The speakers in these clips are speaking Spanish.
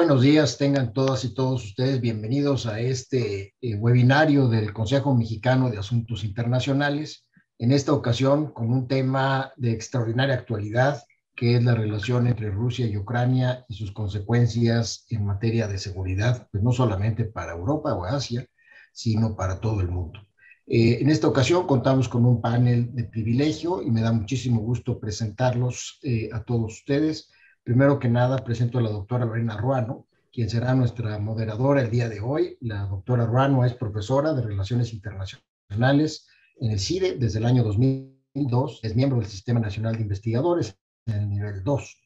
buenos días, tengan todas y todos ustedes bienvenidos a este webinario del Consejo Mexicano de Asuntos Internacionales, en esta ocasión con un tema de extraordinaria actualidad, que es la relación entre Rusia y Ucrania y sus consecuencias en materia de seguridad, pues no solamente para Europa o Asia, sino para todo el mundo. En esta ocasión contamos con un panel de privilegio y me da muchísimo gusto presentarlos a todos ustedes. Primero que nada, presento a la doctora Lorena Ruano, quien será nuestra moderadora el día de hoy. La doctora Ruano es profesora de Relaciones Internacionales en el CIDE desde el año 2002. Es miembro del Sistema Nacional de Investigadores en el nivel 2.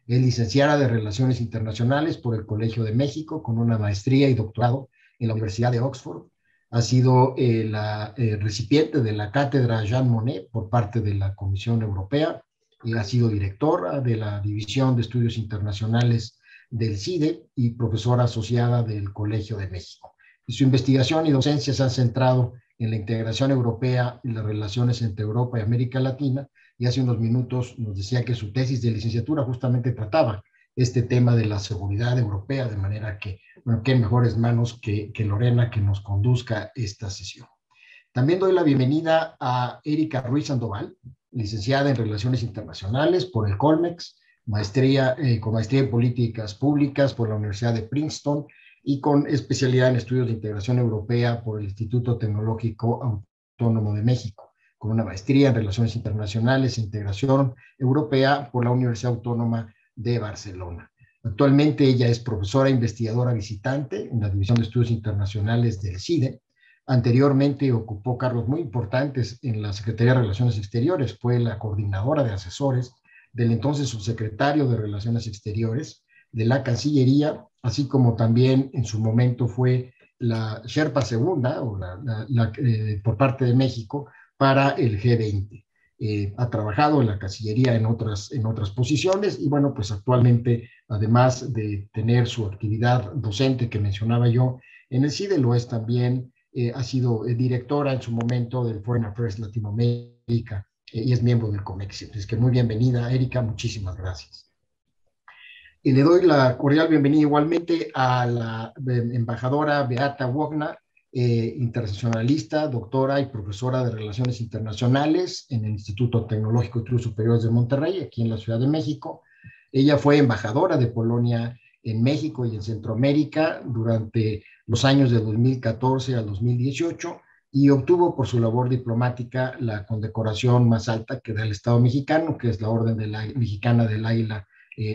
Es licenciada de Relaciones Internacionales por el Colegio de México con una maestría y doctorado en la Universidad de Oxford. Ha sido la recipiente de la cátedra Jean Monnet por parte de la Comisión Europea y ha sido directora de la División de Estudios Internacionales del CIDE y profesora asociada del Colegio de México. Y su investigación y docencia se han centrado en la integración europea y las relaciones entre Europa y América Latina, y hace unos minutos nos decía que su tesis de licenciatura justamente trataba este tema de la seguridad europea, de manera que, bueno, qué mejores manos que Lorena que nos conduzca esta sesión. También doy la bienvenida a Erika Ruiz Sandoval, licenciada en Relaciones Internacionales por el Colmex, con maestría en Políticas Públicas por la Universidad de Princeton y con especialidad en Estudios de Integración Europea por el Instituto Tecnológico Autónomo de México, con una maestría en Relaciones Internacionales e Integración Europea por la Universidad Autónoma de Barcelona. Actualmente ella es profesora e investigadora visitante en la División de Estudios Internacionales del CIDE. Anteriormente ocupó cargos muy importantes en la Secretaría de Relaciones Exteriores, fue la coordinadora de asesores del entonces subsecretario de Relaciones Exteriores de la Cancillería, así como también en su momento fue la Sherpa segunda por parte de México para el G20. Ha trabajado en la Cancillería en otras posiciones y bueno, pues actualmente, además de tener su actividad docente que mencionaba yo en el CIDE, lo es también. Ha sido directora en su momento del Foreign Affairs Latinoamérica y es miembro del COMEX. Es que muy bienvenida, Erika, muchísimas gracias. Y le doy la cordial bienvenida igualmente a la embajadora Beata Wagner, internacionalista, doctora y profesora de Relaciones Internacionales en el Instituto Tecnológico de Estudios Superiores de Monterrey, aquí en la Ciudad de México. Ella fue embajadora de Polonia en México y en Centroamérica durante los años de 2014 al 2018 y obtuvo por su labor diplomática la condecoración más alta que da el Estado mexicano, que es la Orden Mexicana del Águila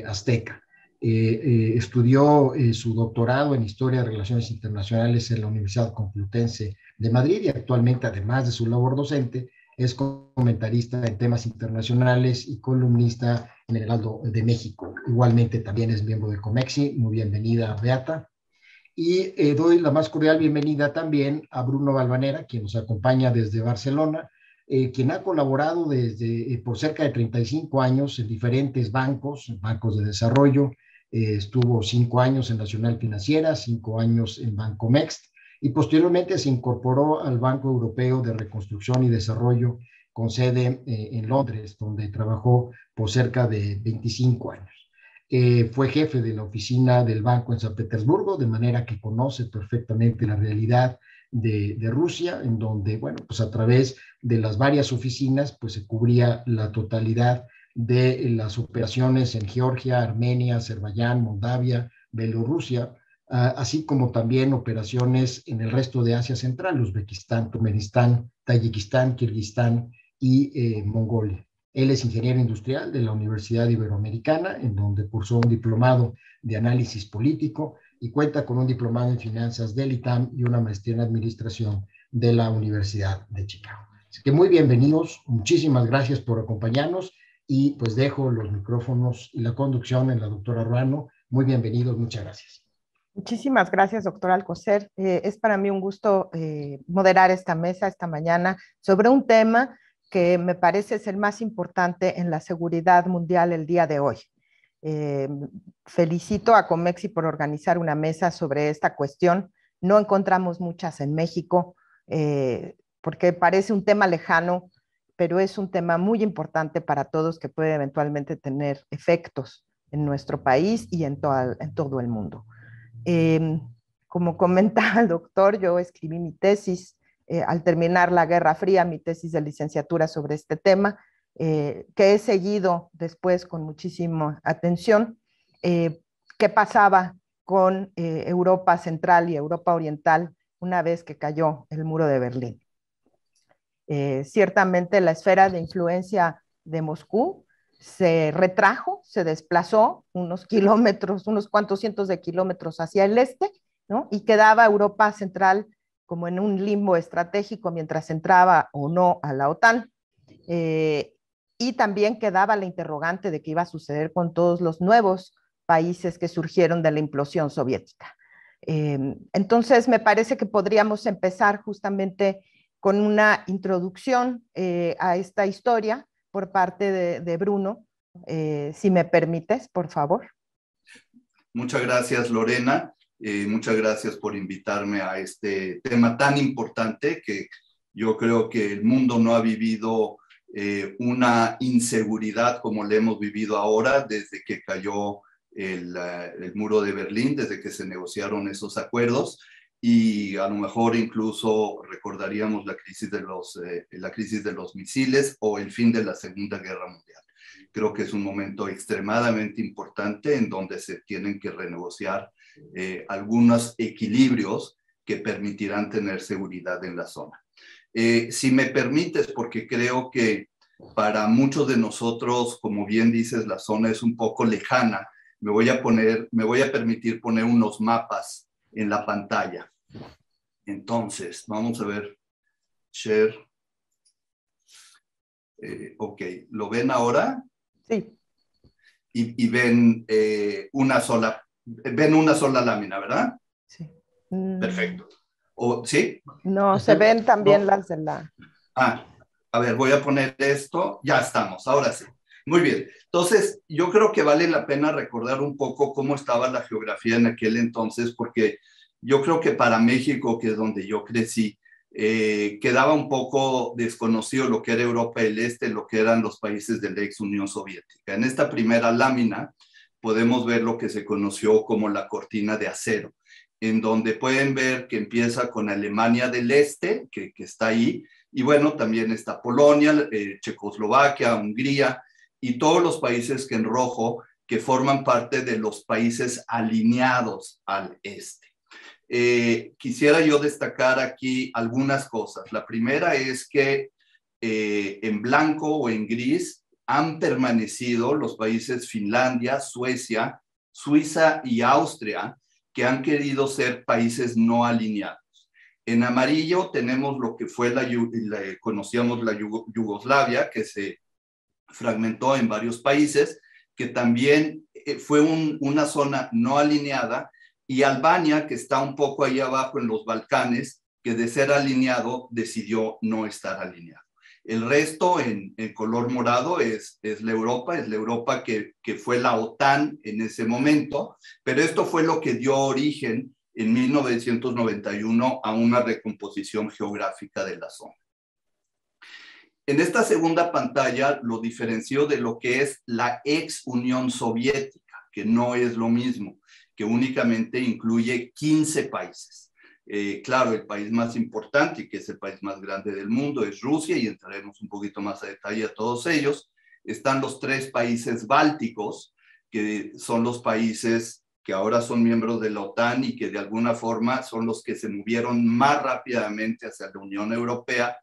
Azteca. Estudió su doctorado en Historia de Relaciones Internacionales en la Universidad Complutense de Madrid y actualmente, además de su labor docente, es comentarista en temas internacionales y columnista en el Heraldo de México. Igualmente también es miembro del COMEXI. Muy bienvenida, Beata. Y doy la más cordial bienvenida también a Bruno Valvanera, quien nos acompaña desde Barcelona, quien ha colaborado por cerca de 35 años en diferentes bancos de desarrollo. Estuvo 5 años en Nacional Financiera, 5 años en Bancomext, y posteriormente se incorporó al Banco Europeo de Reconstrucción y Desarrollo con sede en Londres, donde trabajó por cerca de 25 años. Fue jefe de la oficina del banco en San Petersburgo, de manera que conoce perfectamente la realidad de Rusia, en donde, bueno, pues a través de las varias oficinas, pues se cubría la totalidad de las operaciones en Georgia, Armenia, Azerbaiyán, Moldavia, Bielorrusia, así como también operaciones en el resto de Asia Central, Uzbekistán, Turkmenistán, Tayikistán, Kirguistán y Mongolia. Él es ingeniero industrial de la Universidad Iberoamericana, en donde cursó un diplomado de análisis político y cuenta con un diplomado en finanzas del ITAM y una maestría en administración de la Universidad de Chicago. Así que muy bienvenidos, muchísimas gracias por acompañarnos y pues dejo los micrófonos y la conducción en la doctora Ruano. Muy bienvenidos, muchas gracias. Muchísimas gracias, doctor Alcocer. Es para mí un gusto moderar esta mesa esta mañana sobre un tema que me parece ser más importante en la seguridad mundial el día de hoy. Felicito a Comexi por organizar una mesa sobre esta cuestión. No encontramos muchas en México porque parece un tema lejano, pero es un tema muy importante para todos que puede eventualmente tener efectos en nuestro país y en todo el mundo. Como comentaba el doctor, yo escribí mi tesis al terminar la Guerra Fría, mi tesis de licenciatura sobre este tema, que he seguido después con muchísima atención. ¿Qué pasaba con Europa Central y Europa Oriental una vez que cayó el muro de Berlín? Ciertamente la esfera de influencia de Moscú se retrajo, se desplazó unos kilómetros, unos cuantos cientos de kilómetros hacia el este, ¿no? Y quedaba Europa Central como en un limbo estratégico mientras entraba o no a la OTAN. Y también quedaba la interrogante de qué iba a suceder con todos los nuevos países que surgieron de la implosión soviética. Entonces, me parece que podríamos empezar justamente con una introducción a esta historia por parte de Bruno, si me permites, por favor. Muchas gracias, Lorena. Muchas gracias por invitarme a este tema tan importante que yo creo que el mundo no ha vivido una inseguridad como la hemos vivido ahora desde que cayó el muro de Berlín, desde que se negociaron esos acuerdos, y a lo mejor incluso recordaríamos la crisis de los misiles o el fin de la Segunda Guerra Mundial. Creo que es un momento extremadamente importante en donde se tienen que renegociar algunos equilibrios que permitirán tener seguridad en la zona. Si me permites, porque creo que para muchos de nosotros, como bien dices, la zona es un poco lejana, me voy a permitir poner unos mapas en la pantalla. Entonces, vamos a ver, share. Ok, ¿lo ven ahora? Sí. Y ven una sola lámina, ¿verdad? Sí. Perfecto. ¿Sí? No, se ven también las de la... A ver, voy a poner esto. Ya estamos, ahora sí. Muy bien. Entonces, yo creo que vale la pena recordar un poco cómo estaba la geografía en aquel entonces, porque yo creo que para México, que es donde yo crecí, quedaba un poco desconocido lo que era Europa del Este, lo que eran los países de la ex Unión Soviética. En esta primera lámina podemos ver lo que se conoció como la cortina de acero, en donde pueden ver que empieza con Alemania del Este, que está ahí, y bueno, también está Polonia, Checoslovaquia, Hungría, y todos los países que en rojo, que forman parte de los países alineados al este. Quisiera yo destacar aquí algunas cosas. La primera es que en blanco o en gris han permanecido los países Finlandia, Suecia, Suiza y Austria, que han querido ser países no alineados. En amarillo tenemos lo que fue conocíamos la Yugoslavia, que se fragmentó en varios países, que también fue una zona no alineada, y Albania, que está un poco ahí abajo en los Balcanes, que de ser alineado decidió no estar alineado. El resto en color morado es la Europa que fue la OTAN en ese momento, pero esto fue lo que dio origen en 1991 a una recomposición geográfica de la zona. En esta segunda pantalla lo diferenció de lo que es la ex Unión Soviética, que no es lo mismo, que únicamente incluye 15 países. Claro, el país más importante y que es el país más grande del mundo es Rusia, y entraremos un poquito más a detalle a todos ellos. Están los 3 países bálticos, que son los países que ahora son miembros de la OTAN y que de alguna forma son los que se movieron más rápidamente hacia la Unión Europea.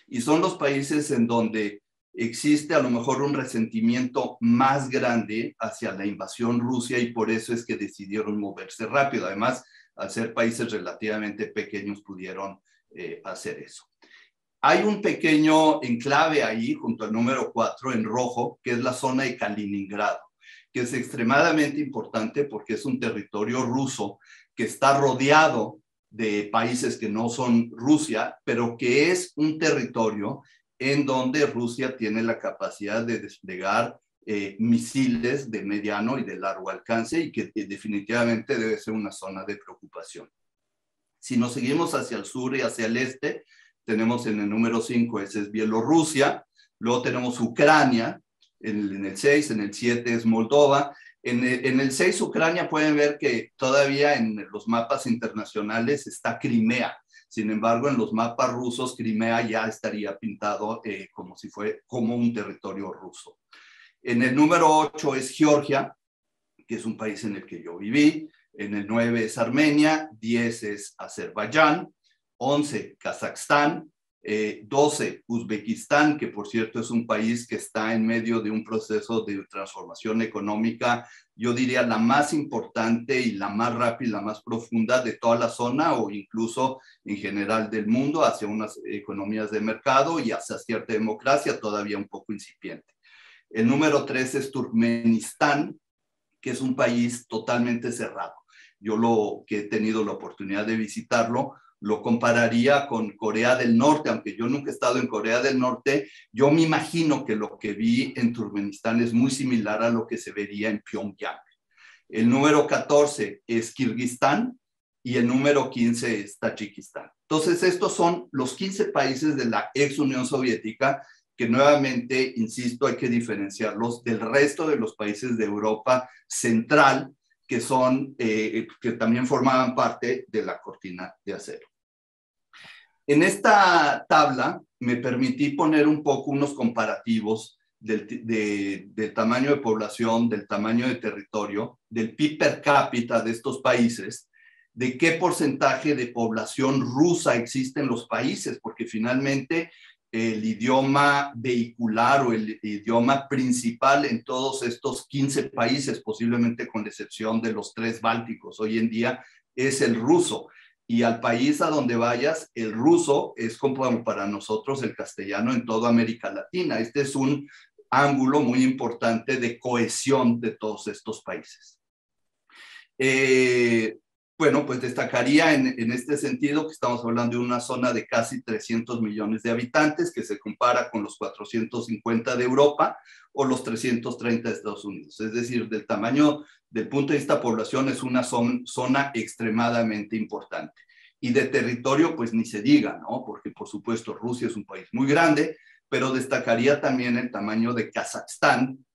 Y son los países en donde existe a lo mejor un resentimiento más grande hacia la invasión Rusia, y por eso es que decidieron moverse rápido. Además, al ser países relativamente pequeños, pudieron hacer eso. Hay un pequeño enclave ahí, junto al número 4 en rojo, que es la zona de Kaliningrado, que es extremadamente importante porque es un territorio ruso que está rodeado de países que no son Rusia, pero que es un territorio en donde Rusia tiene la capacidad de desplegar misiles de mediano y de largo alcance, y que definitivamente debe ser una zona de preocupación. Si nos seguimos hacia el sur y hacia el este, tenemos en el número 5, ese es Bielorrusia, luego tenemos Ucrania, en el 6, en el 7 es Moldova. En el 6, Ucrania, pueden ver que todavía en los mapas internacionales está Crimea. Sin embargo, en los mapas rusos, Crimea ya estaría pintado como si fuera como un territorio ruso. En el número 8 es Georgia, que es un país en el que yo viví. En el 9 es Armenia, 10 es Azerbaiyán, 11 Kazajstán, 12 Uzbekistán, que por cierto es un país que está en medio de un proceso de transformación económica, yo diría la más importante y la más rápida, la más profunda de toda la zona o incluso en general del mundo, hacia unas economías de mercado y hacia cierta democracia todavía un poco incipiente. El número 3 es Turkmenistán, que es un país totalmente cerrado. Yo lo que he tenido la oportunidad de visitarlo, lo compararía con Corea del Norte, aunque yo nunca he estado en Corea del Norte, yo me imagino que lo que vi en Turkmenistán es muy similar a lo que se vería en Pyongyang. El número 14 es Kirguistán y el número 15 es Tayikistán. Entonces, estos son los 15 países de la ex Unión Soviética que nuevamente, insisto, hay que diferenciarlos del resto de los países de Europa Central, que también formaban parte de la cortina de acero. En esta tabla me permití poner un poco unos comparativos del tamaño de población, del tamaño de territorio, del PIB per cápita de estos países, de qué porcentaje de población rusa existe en los países, porque finalmente el idioma vehicular o el idioma principal en todos estos 15 países, posiblemente con la excepción de los 3 bálticos hoy en día, es el ruso. Y al país a donde vayas, el ruso es como para nosotros el castellano en toda América Latina. Este es un ángulo muy importante de cohesión de todos estos países. Bueno, pues destacaría en este sentido que estamos hablando de una zona de casi 300 millones de habitantes, que se compara con los 450 de Europa o los 330 de Estados Unidos. Es decir, del tamaño, del punto de vista población, es una zona extremadamente importante. Y de territorio, pues ni se diga, ¿no? Porque, por supuesto, Rusia es un país muy grande, pero destacaría también el tamaño de Kazajstán,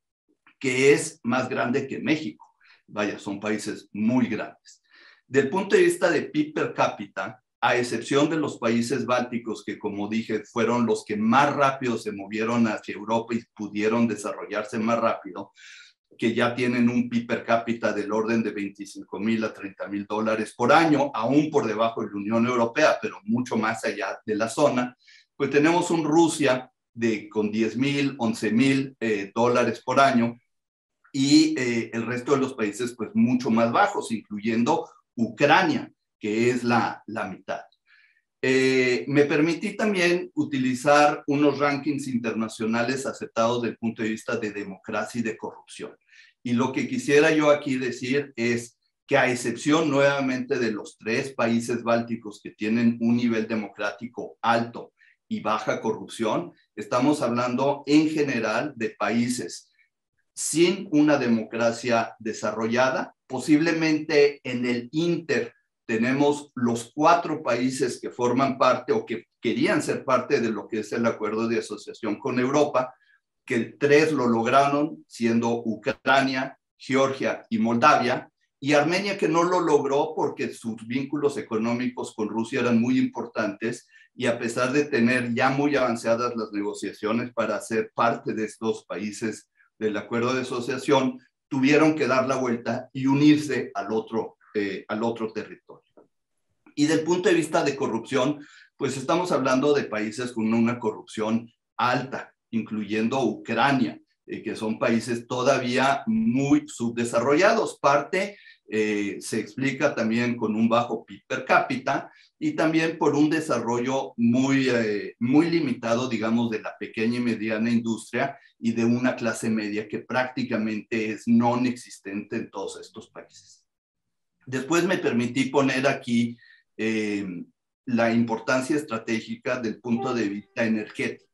que es más grande que México. Vaya, son países muy grandes. Del punto de vista de PIB per cápita, a excepción de los países bálticos, que como dije, fueron los que más rápido se movieron hacia Europa y pudieron desarrollarse más rápido, que ya tienen un PIB per cápita del orden de 25,000 a 30,000 dólares por año, aún por debajo de la Unión Europea, pero mucho más allá de la zona, pues tenemos un Rusia con 10,000, 11,000 dólares por año, y el resto de los países pues mucho más bajos, incluyendo Ucrania, que es la mitad. Me permití también utilizar unos rankings internacionales aceptados desde el punto de vista de democracia y de corrupción. Y lo que quisiera yo aquí decir es que a excepción nuevamente de los 3 países bálticos que tienen un nivel democrático alto y baja corrupción, estamos hablando en general de países sin una democracia desarrollada. Posiblemente en el Inter tenemos los 4 países que forman parte o que querían ser parte de lo que es el acuerdo de asociación con Europa, que 3 lo lograron, siendo Ucrania, Georgia y Moldavia, y Armenia, que no lo logró porque sus vínculos económicos con Rusia eran muy importantes, y a pesar de tener ya muy avanzadas las negociaciones para ser parte de estos países del acuerdo de asociación, tuvieron que dar la vuelta y unirse al otro territorio. Y del punto de vista de corrupción, pues estamos hablando de países con una corrupción alta, incluyendo Ucrania, que son países todavía muy subdesarrollados. Parte se explica también con un bajo PIB per cápita y también por un desarrollo muy limitado, digamos, de la pequeña y mediana industria y de una clase media que prácticamente es no inexistente en todos estos países. Después me permití poner aquí la importancia estratégica del punto de vista energético.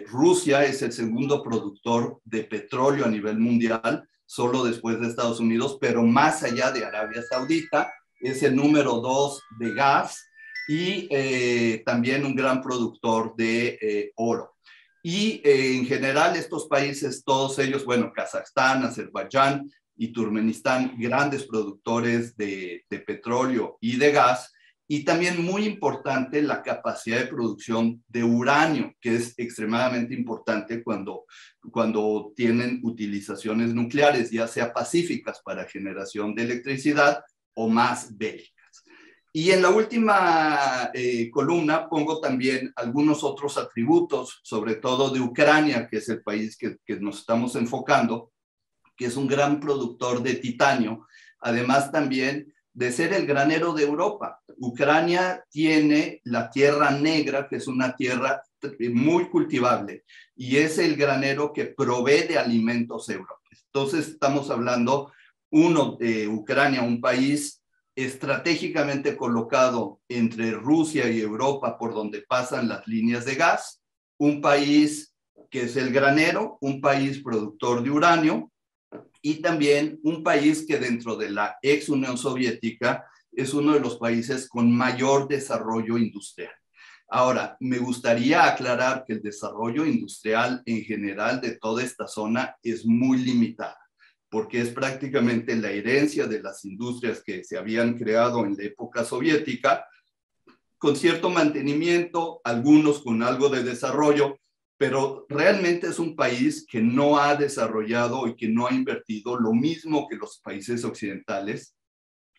Rusia es el segundo productor de petróleo a nivel mundial, solo después de Estados Unidos, pero más allá de Arabia Saudita, es el número 2 de gas y también un gran productor de oro. Y en general estos países, todos ellos, bueno, Kazajstán, Azerbaiyán y Turkmenistán, grandes productores de petróleo y de gas, y también muy importante la capacidad de producción de uranio, que es extremadamente importante cuando tienen utilizaciones nucleares, ya sea pacíficas para generación de electricidad o más bélicas. Y en la última columna pongo también algunos otros atributos, sobre todo de Ucrania, que es el país que nos estamos enfocando, que es un gran productor de titanio, además también de ser el granero de Europa. Ucrania tiene la Tierra Negra, que es una tierra muy cultivable, y es el granero que provee de alimentos a Europa. Entonces estamos hablando, Ucrania, un país estratégicamente colocado entre Rusia y Europa, por donde pasan las líneas de gas, un país que es el granero, un país productor de uranio, y también un país que dentro de la ex Unión Soviética es uno de los países con mayor desarrollo industrial. Ahora, me gustaría aclarar que el desarrollo industrial en general de toda esta zona es muy limitado, porque es prácticamente la herencia de las industrias que se habían creado en la época soviética, con cierto mantenimiento, algunos con algo de desarrollo, pero realmente es un país que no ha desarrollado y que no ha invertido lo mismo que los países occidentales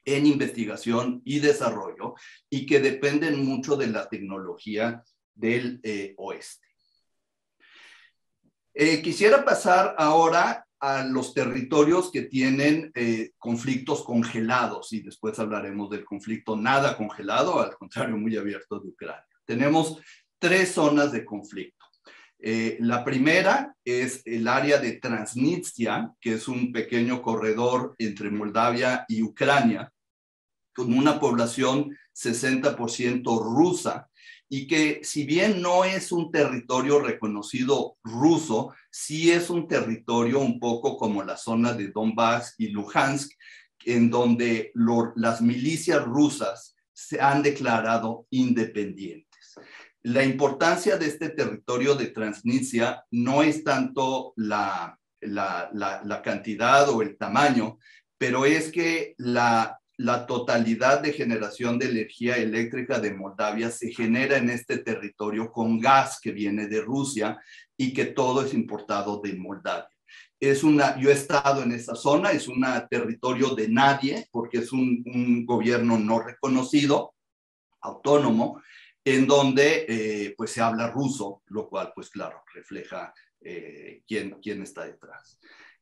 en investigación y desarrollo, y que dependen mucho de la tecnología del oeste. Quisiera pasar ahora a los territorios que tienen conflictos congelados, y después hablaremos del conflicto nada congelado, al contrario, muy abierto de Ucrania. Tenemos 3 zonas de conflicto. La primera es el área de Transnistria, que es un pequeño corredor entre Moldavia y Ucrania, con una población 60% rusa, y que si bien no es un territorio reconocido ruso, sí es un territorio un poco como la zona de Donbass y Luhansk, en donde las milicias rusas se han declarado independientes. La importancia de este territorio de Transnistria no es tanto la cantidad o el tamaño, pero es que la totalidad de generación de energía eléctrica de Moldavia se genera en este territorio con gas que viene de Rusia, y que todo es importado de Moldavia. Yo he estado en esa zona, es un territorio de nadie, porque es un gobierno no reconocido, autónomo, en donde pues se habla ruso, lo cual pues claro, refleja quién está detrás.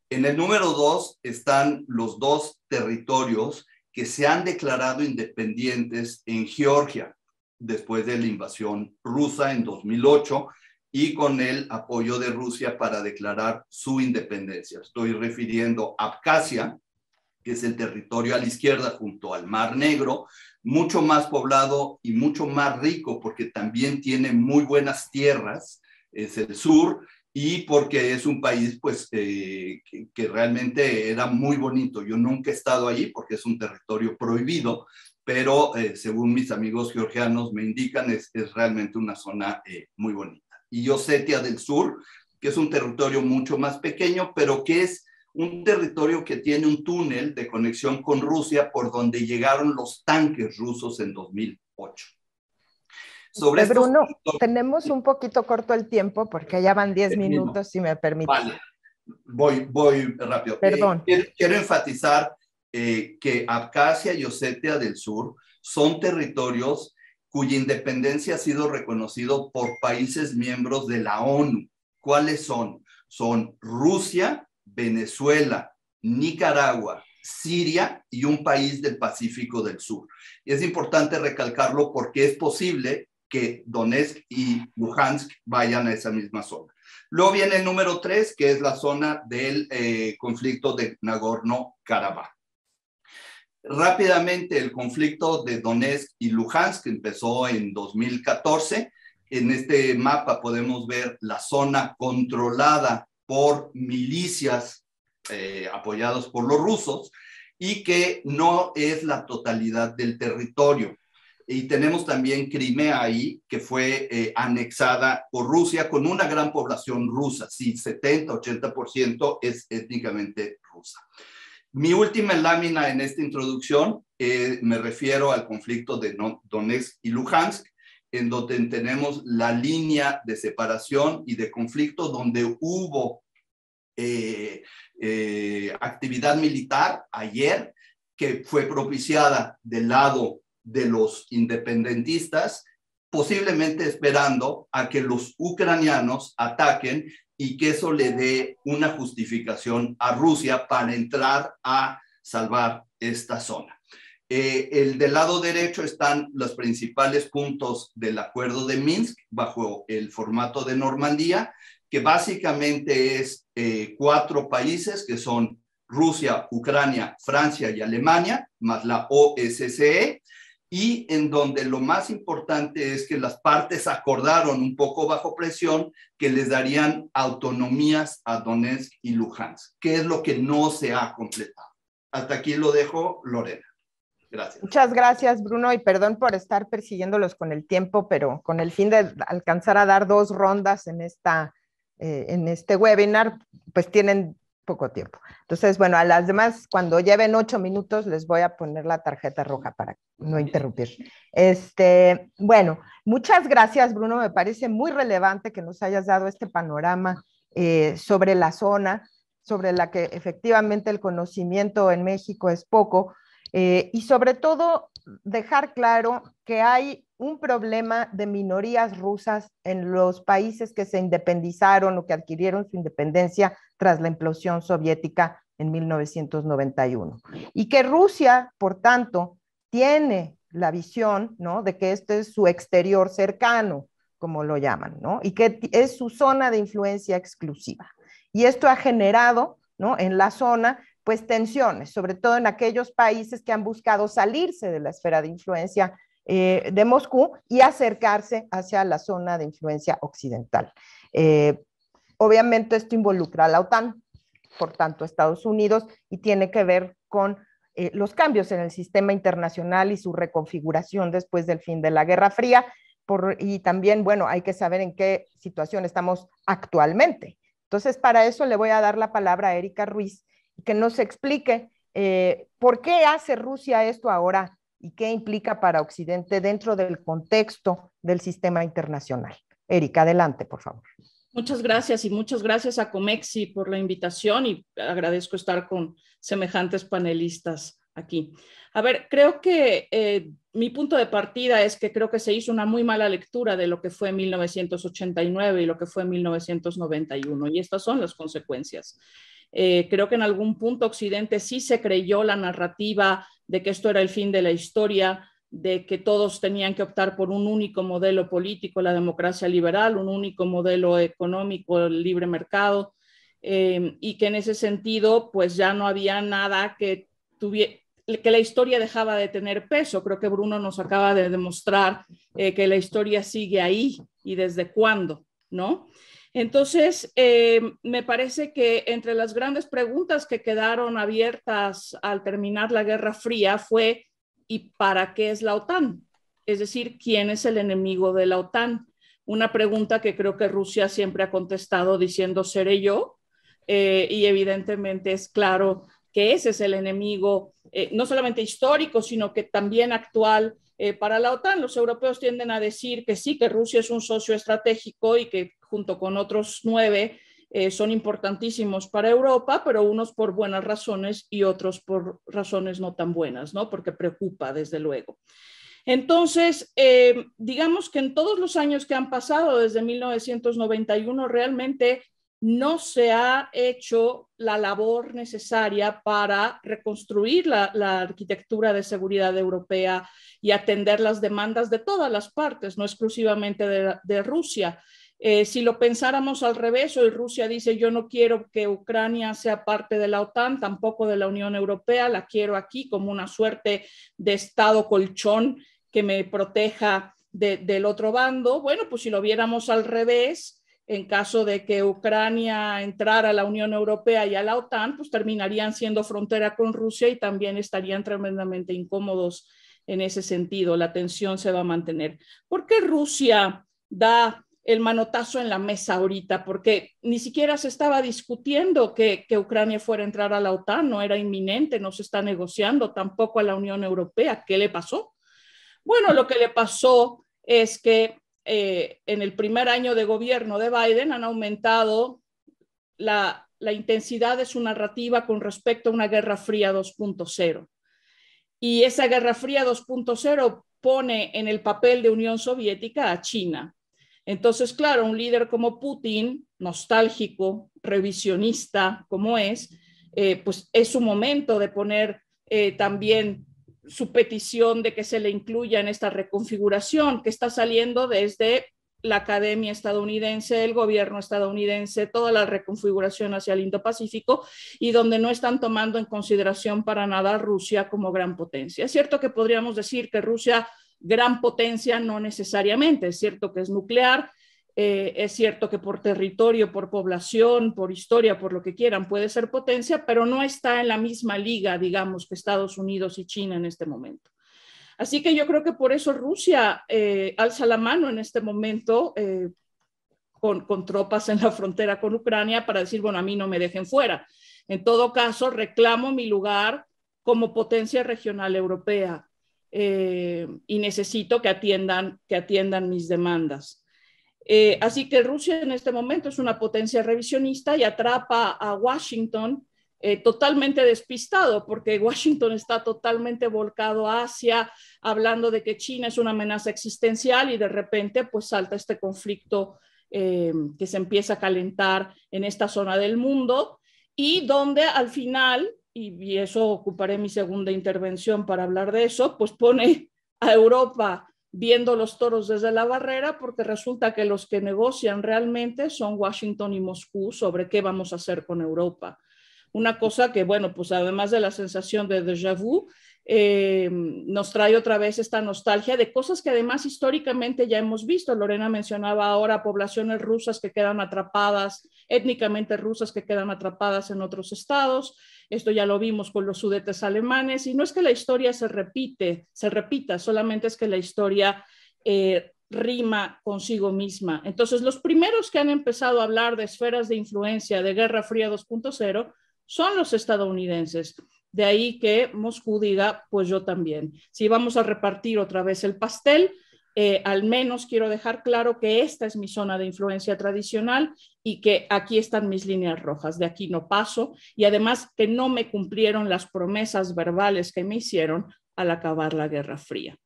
En el número 2 están los 2 territorios que se han declarado independientes en Georgia después de la invasión rusa en 2008 y con el apoyo de Rusia para declarar su independencia. Estoy refiriendo a Abjasia, que es el territorio a la izquierda junto al Mar Negro, mucho más poblado y mucho más rico porque también tiene muy buenas tierras, es el sur, y porque es un país pues, que realmente era muy bonito. Yo nunca he estado allí porque es un territorio prohibido, pero según mis amigos georgianos me indican, es realmente una zona muy bonita. Y Osetia del Sur, que es un territorio mucho más pequeño, pero que es un territorio que tiene un túnel de conexión con Rusia por donde llegaron los tanques rusos en 2008. Sobre Bruno, tenemos un poquito corto el tiempo porque ya van 10 minutos, si me permites. Vale, voy rápido. Perdón. Quiero enfatizar que Abjasia y Osetia del Sur son territorios cuya independencia ha sido reconocido por países miembros de la ONU. ¿Cuáles son? Son Rusia, Venezuela, Nicaragua, Siria y un país del Pacífico del Sur. Y es importante recalcarlo porque es posible que Donetsk y Luhansk vayan a esa misma zona. Luego viene el número 3, que es la zona del conflicto de Nagorno-Karabaj. Rápidamente, el conflicto de Donetsk y Luhansk empezó en 2014. En este mapa podemos ver la zona controlada por milicias apoyados por los rusos y que no es la totalidad del territorio. y tenemos también Crimea ahí, que fue anexada por Rusia, con una gran población rusa, sí, 70-80% es étnicamente rusa. Mi última lámina en esta introducción me refiero al conflicto de Donetsk y Luhansk, en donde tenemos la línea de separación y de conflicto donde hubo actividad militar ayer que fue propiciada del lado de los independentistas, posiblemente esperando a que los ucranianos ataquen y que eso le dé una justificación a Rusia para entrar a salvar esta zona. El del lado derecho están los principales puntos del acuerdo de Minsk bajo el formato de Normandía, que básicamente es 4 países que son Rusia, Ucrania, Francia y Alemania, más la OSCE, y en donde lo más importante es que las partes acordaron un poco bajo presión que les darían autonomías a Donetsk y Luhansk, que es lo que no se ha completado. Hasta aquí lo dejo, Lorena. Gracias. Muchas gracias, Bruno, y perdón por estar persiguiéndolos con el tiempo, pero con el fin de alcanzar a dar 2 rondas en este webinar, pues tienen poco tiempo. Entonces, bueno, a las demás, cuando lleven 8 minutos, les voy a poner la tarjeta roja para no interrumpir. Bueno, muchas gracias, Bruno. Me parece muy relevante que nos hayas dado este panorama sobre la zona, sobre la que efectivamente el conocimiento en México es poco, y sobre todo dejar claro que hay un problema de minorías rusas en los países que se independizaron o que adquirieron su independencia tras la implosión soviética en 1991. Y que Rusia, por tanto, tiene la visión, ¿no?, de que este es su exterior cercano, como lo llaman, ¿no?, y que es su zona de influencia exclusiva. Y esto ha generado, ¿no?, en la zona, pues tensiones, sobre todo en aquellos países que han buscado salirse de la esfera de influencia de Moscú y acercarse hacia la zona de influencia occidental. Obviamente esto involucra a la OTAN, por tanto Estados Unidos, y tiene que ver con los cambios en el sistema internacional y su reconfiguración después del fin de la Guerra Fría, y también, bueno, hay que saber en qué situación estamos actualmente. Entonces, para eso le voy a dar la palabra a Erika Ruiz, que nos explique por qué hace Rusia esto ahora y qué implica para Occidente dentro del contexto del sistema internacional. Erika, adelante, por favor. Muchas gracias y muchas gracias a Comexi por la invitación y agradezco estar con semejantes panelistas aquí. A ver, creo que mi punto de partida es que creo que se hizo una muy mala lectura de lo que fue 1989 y lo que fue 1991 y estas son las consecuencias. Creo que en algún punto Occidente sí se creyó la narrativa de que esto era el fin de la historia, de que todos tenían que optar por un único modelo político, la democracia liberal, un único modelo económico, el libre mercado, y que en ese sentido pues ya no había nada que la historia dejaba de tener peso. Creo que Bruno nos acaba de demostrar que la historia sigue ahí y desde cuándo, ¿no? Entonces, me parece que entre las grandes preguntas que quedaron abiertas al terminar la Guerra Fría fue ¿y para qué es la OTAN? Es decir, ¿quién es el enemigo de la OTAN? Una pregunta que creo que Rusia siempre ha contestado diciendo seré yo, y evidentemente es claro que ese es el enemigo, no solamente histórico, sino que también actual para la OTAN. Los europeos tienden a decir que sí, que Rusia es un socio estratégico y que junto con otros 9 son importantísimos para Europa, pero unos por buenas razones y otros por razones no tan buenas, ¿no? Porque preocupa, desde luego. Entonces, digamos que en todos los años que han pasado desde 1991, realmente no se ha hecho la labor necesaria para reconstruir la arquitectura de seguridad europea y atender las demandas de todas las partes, no exclusivamente de Rusia. Si lo pensáramos al revés, hoy Rusia dice yo no quiero que Ucrania sea parte de la OTAN, tampoco de la Unión Europea, la quiero aquí como una suerte de estado colchón que me proteja del otro bando. Bueno, pues si lo viéramos al revés, en caso de que Ucrania entrara a la Unión Europea y a la OTAN, pues terminarían siendo frontera con Rusia y también estarían tremendamente incómodos en ese sentido, la tensión se va a mantener. ¿Por qué Rusia da el manotazo en la mesa ahorita? Porque ni siquiera se estaba discutiendo que Ucrania fuera a entrar a la OTAN, no era inminente, no se está negociando tampoco a la Unión Europea. ¿Qué le pasó? Bueno, lo que le pasó es que en el primer año de gobierno de Biden han aumentado la intensidad de su narrativa con respecto a una Guerra Fría 2.0. Y esa Guerra Fría 2.0 pone en el papel de Unión Soviética a China. Entonces, claro, un líder como Putin, nostálgico, revisionista como es, pues es su momento de poner también su petición de que se le incluya en esta reconfiguración que está saliendo desde la Academia estadounidense, el gobierno estadounidense, toda la reconfiguración hacia el Indo-Pacífico, y donde no están tomando en consideración para nada a Rusia como gran potencia. Es cierto que podríamos decir que Rusia, gran potencia, no necesariamente, es cierto que es nuclear, es cierto que por territorio, por población, por historia, por lo que quieran, puede ser potencia, pero no está en la misma liga, digamos, que Estados Unidos y China en este momento. Así que yo creo que por eso Rusia alza la mano en este momento con tropas en la frontera con Ucrania para decir, bueno, a mí no me dejen fuera. En todo caso, reclamo mi lugar como potencia regional europea y necesito que atiendan mis demandas. Así que Rusia en este momento es una potencia revisionista y atrapa a Washington totalmente despistado, porque Washington está totalmente volcado a Asia, hablando de que China es una amenaza existencial, y de repente pues salta este conflicto que se empieza a calentar en esta zona del mundo, y donde al final, y eso ocuparé mi segunda intervención para hablar de eso, pues pone a Europa viendo los toros desde la barrera, porque resulta que los que negocian realmente son Washington y Moscú sobre qué vamos a hacer con Europa. Una cosa que, bueno, pues además de la sensación de déjà vu, nos trae otra vez esta nostalgia de cosas que además históricamente ya hemos visto. Lorena mencionaba ahora poblaciones rusas que quedan atrapadas, étnicamente rusas que quedan atrapadas en otros estados. Esto ya lo vimos con los Sudetes alemanes, y no es que la historia se repita, solamente es que la historia rima consigo misma. Entonces, los primeros que han empezado a hablar de esferas de influencia de Guerra Fría 2.0 son los estadounidenses. De ahí que Moscú diga, pues yo también. Si vamos a repartir otra vez el pastel, al menos quiero dejar claro que esta es mi zona de influencia tradicional y que aquí están mis líneas rojas, de aquí no paso, y además que no me cumplieron las promesas verbales que me hicieron al acabar la Guerra Fría.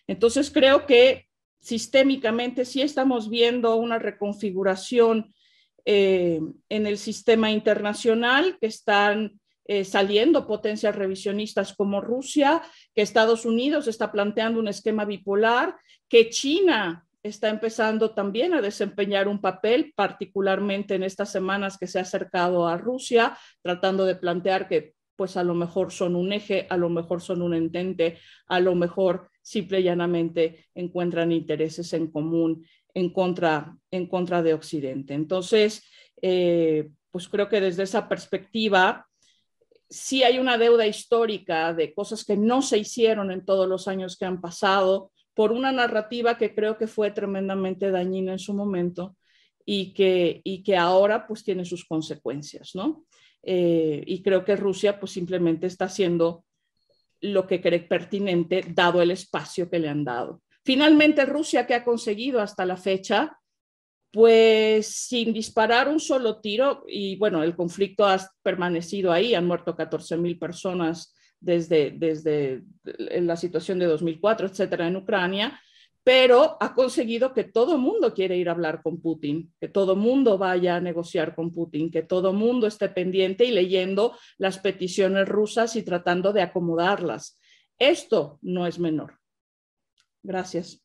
Entonces creo que sistémicamente sí estamos viendo una reconfiguración en el sistema internacional, que están saliendo potencias revisionistas como Rusia, que Estados Unidos está planteando un esquema bipolar, que China está empezando también a desempeñar un papel, particularmente en estas semanas que se ha acercado a Rusia, tratando de plantear que pues a lo mejor son un eje, a lo mejor son un entente, a lo mejor simple y llanamente encuentran intereses en común en contra de Occidente. Entonces, pues creo que desde esa perspectiva sí hay una deuda histórica de cosas que no se hicieron en todos los años que han pasado, por una narrativa que creo que fue tremendamente dañina en su momento y que ahora pues tiene sus consecuencias, ¿no? Y creo que Rusia pues simplemente está haciendo lo que cree pertinente dado el espacio que le han dado. Finalmente, Rusia, ¿qué ha conseguido hasta la fecha? Pues sin disparar un solo tiro, y bueno, el conflicto ha permanecido ahí, han muerto 14,000 personas desde la situación de 2004, etcétera, en Ucrania, pero ha conseguido que todo el mundo quiere ir a hablar con Putin, que todo el mundo vaya a negociar con Putin, que todo el mundo esté pendiente y leyendo las peticiones rusas y tratando de acomodarlas. Esto no es menor. Gracias.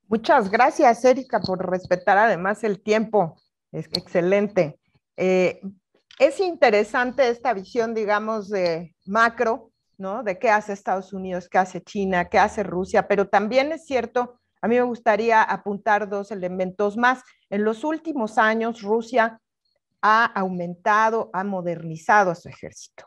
Muchas gracias, Erika, por respetar además el tiempo. Es excelente. Es interesante esta visión, digamos, de macro, ¿no? De qué hace Estados Unidos, qué hace China, qué hace Rusia, pero también es cierto, a mí me gustaría apuntar dos elementos más. En los últimos años, Rusia ha aumentado, ha modernizado a su ejército,